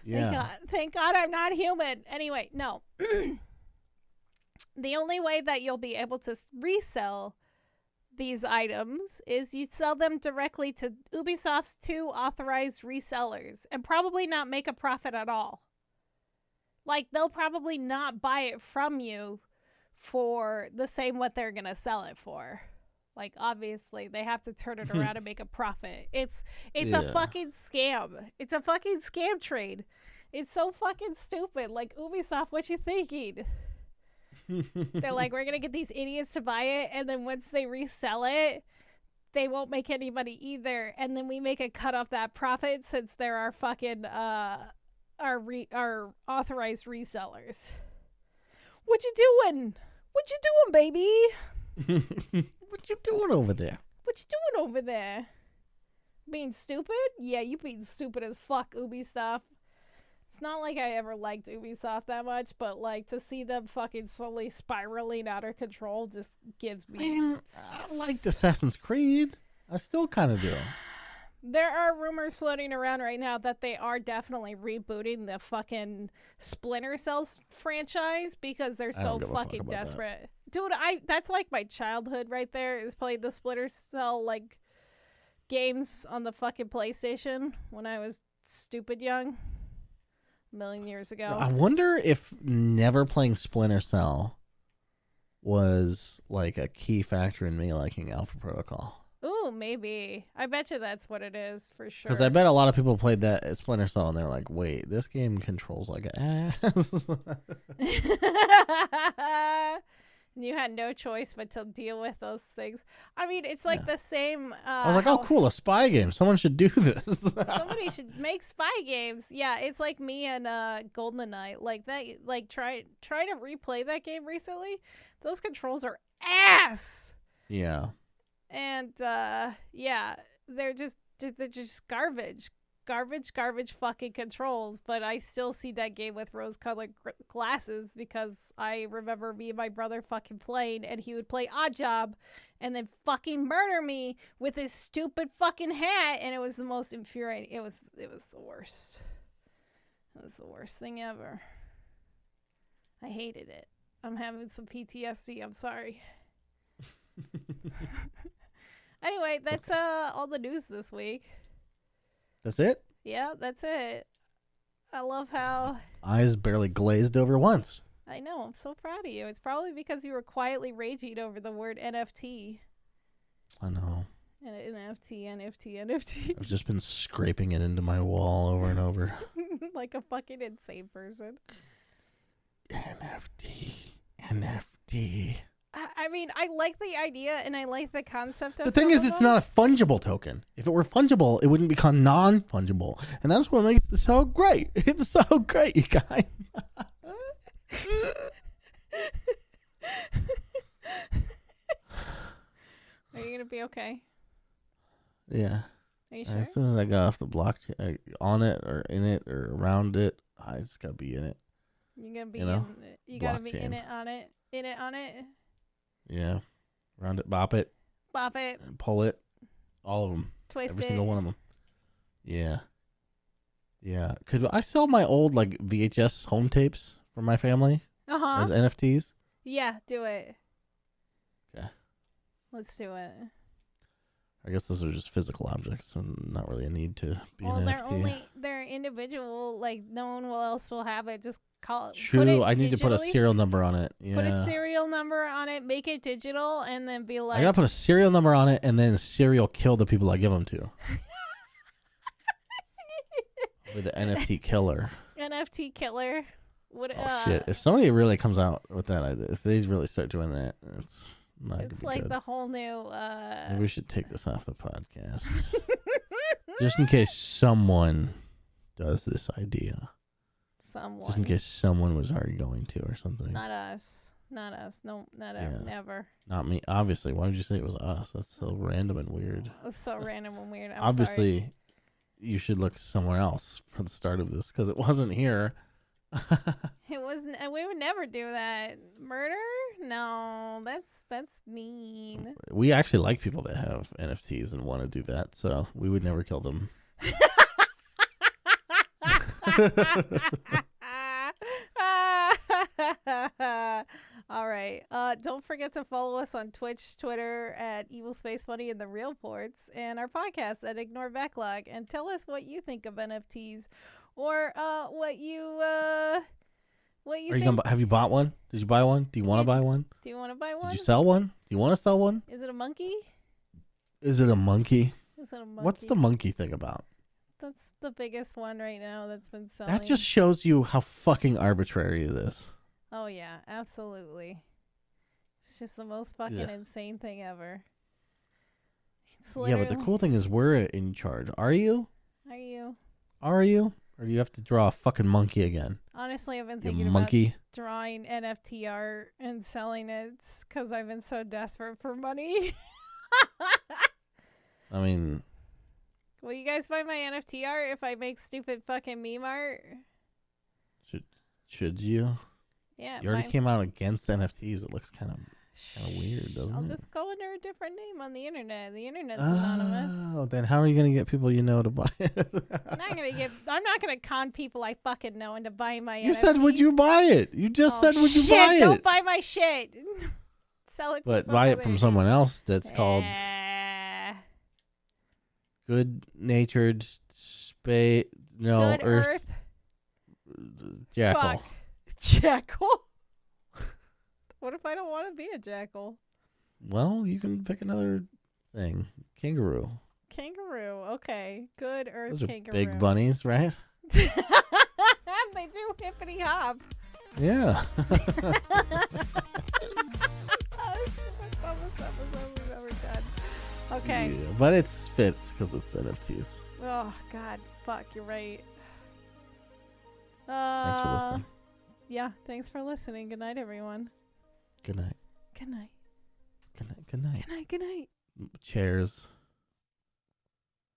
S2: Yeah.
S1: Thank God I'm not human. Anyway, no. The only way that you'll be able to resell these items is you sell them directly to Ubisoft's 2 authorized resellers and probably not make a profit at all. They'll probably not buy it from you for the same what they're going to sell it for. Obviously, they have to turn it around and make a profit. It's a fucking scam. It's a fucking scam trade. It's so fucking stupid. Ubisoft, what you thinking? They're we're going to get these idiots to buy it, and then once they resell it, they won't make any money either, and then we make a cut off that profit since they're our fucking, our authorized resellers. What you doing? What you doing, baby?
S2: What you doing over there?
S1: What you doing over there? Being stupid? Yeah, you being stupid as fuck, Ubisoft. It's not like I ever liked Ubisoft that much, but to see them fucking slowly spiraling out of control just gives me...
S2: Man, I liked Assassin's Creed. I still kind of do.
S1: There are rumors floating around right now that they are definitely rebooting the fucking Splinter Cell franchise because they're so fucking desperate. Dude, that's my childhood right there, is playing the Splinter Cell games on the fucking PlayStation when I was stupid young. A million years ago.
S2: I wonder if never playing Splinter Cell was a key factor in me liking Alpha Protocol.
S1: Ooh, maybe. I bet you that's what it is, for sure.
S2: Because I bet a lot of people played that at Splinter Cell and they're like, wait, this game controls like ass.
S1: And you had no choice but to deal with those things. I mean, it's the same...
S2: I was like, oh, cool, a spy game. Someone should do this.
S1: Somebody should make spy games. Yeah, it's like me and GoldenEye. Try to replay that game recently. Those controls are ass!
S2: Yeah.
S1: And yeah, they're just garbage fucking controls. But I still see that game with rose-colored glasses because I remember me and my brother fucking playing, and he would play Oddjob and then fucking murder me with his stupid fucking hat, and it was the most infuriating. It was the worst. It was the worst thing ever. I hated it. I'm having some PTSD. I'm sorry. Anyway, that's all the news this week.
S2: That's it?
S1: Yeah, that's it. I love how...
S2: Eyes barely glazed over once.
S1: I know. I'm so proud of you. It's probably because you were quietly raging over the word NFT.
S2: I know.
S1: NFT.
S2: I've just been scraping it into my wall over and over.
S1: Like a fucking insane person.
S2: NFT.
S1: I mean, I like the idea and I like the concept of
S2: The thing is,
S1: some of
S2: it's
S1: them.
S2: not a fungible token. If it were fungible, it wouldn't become non-fungible. And that's what makes it so great. It's so great, you guys.
S1: Are you gonna be okay?
S2: Yeah.
S1: Are you sure?
S2: As soon as I got off the blockchain, on it or in it or around it, I just gotta be in it.
S1: You're gonna be
S2: You know?
S1: in it. You gotta be in
S2: Blockchain.
S1: it, on it. In it, on it.
S2: Yeah. Round it, bop it,
S1: Bop it.
S2: pull it. All of them.
S1: Twist
S2: Every
S1: it.
S2: single one of them. Yeah. Yeah. Could I sell my old like VHS home tapes for my family
S1: Uh-huh.
S2: as NFTs?
S1: Yeah, do it.
S2: Okay.
S1: Let's do it.
S2: I guess those are just physical objects, so not really a need to be
S1: Well,
S2: an
S1: they're
S2: NFT.
S1: they're individual. Like no one else will have it. Just call it.
S2: True.
S1: Put it
S2: I need to put a
S1: digitally.
S2: serial number on it. Yeah.
S1: Put a serial number on it. Make it digital, and then be like.
S2: I gotta put a serial number on it, and then serial kill the people I give them to. With the NFT killer.
S1: NFT killer. What?
S2: Oh shit! If somebody really comes out with that idea, if they really start doing that, it's not gonna
S1: It's
S2: be
S1: like
S2: good.
S1: the whole new.
S2: Maybe we should take this off the podcast, just in case someone does this idea.
S1: Someone.
S2: Just in case someone was already going to or something.
S1: Not us. Not us. No, not
S2: Yeah.
S1: never.
S2: Not me. Obviously. Why would you say it was us? That's so random and weird.
S1: It's so random and weird. I'm
S2: Obviously,
S1: sorry.
S2: you should look somewhere else for the start of this because it wasn't here.
S1: It wasn't. We would never do that. Murder? No, that's mean.
S2: We actually like people that have NFTs and want to do that, so we would never kill them.
S1: All right. Don't forget to follow us on Twitch, Twitter at Evil Space Bunny and the Real Portz, and our podcast at Ignore Backlog. And tell us what you think of NFTs, or what you think.
S2: Have you bought one? Did you buy one? Do you want to buy one?
S1: Do you want to buy one?
S2: Did you sell one? Do you want to sell one?
S1: Is it a monkey?
S2: Is it a monkey?
S1: Is it a monkey?
S2: What's the monkey thing about?
S1: That's the biggest one right now that's been selling.
S2: That just shows you how fucking arbitrary it is.
S1: Oh yeah, absolutely. It's just the most fucking insane thing ever. It's
S2: Yeah, but the cool thing is we're in charge. Are you?
S1: Are you?
S2: Are you? Or do you have to draw a fucking monkey again?
S1: Honestly, I've been
S2: You
S1: thinking
S2: monkey.
S1: about drawing NFT art and selling it because I've been so desperate for money.
S2: I mean,
S1: Will you guys buy my NFT art if I make stupid fucking meme art?
S2: should you?
S1: Yeah.
S2: You already came out against NFTs. It looks kind of weird, doesn't
S1: I'll
S2: it?
S1: just go under a different name on the internet. The internet's anonymous.
S2: Oh, then how are you gonna get people you know to buy it?
S1: I'm not gonna con people I fucking know into buying my
S2: You
S1: NFTs.
S2: said, would you buy it? You just said, would you
S1: shit,
S2: buy it?
S1: Don't buy my shit. Sell it to
S2: But buy it from
S1: somebody.
S2: someone else that's called
S1: Eh,
S2: Good Natured Space. No,
S1: Good Earth.
S2: Jackal.
S1: Fuck. Jackal? What if I don't want to be a jackal?
S2: Well, you can pick another thing. Kangaroo.
S1: Kangaroo. Okay. Good Earth
S2: Those are
S1: kangaroo.
S2: big bunnies, right?
S1: They do hippity hop.
S2: Yeah.
S1: Okay.
S2: Yeah, but it fits because it's NFTs.
S1: Oh God. Fuck. You're right.
S2: Thanks for listening.
S1: Yeah. Thanks for listening. Good night, everyone.
S2: Good night.
S1: Good night.
S2: Good night. Good night.
S1: Good night. Good night.
S2: Chairs.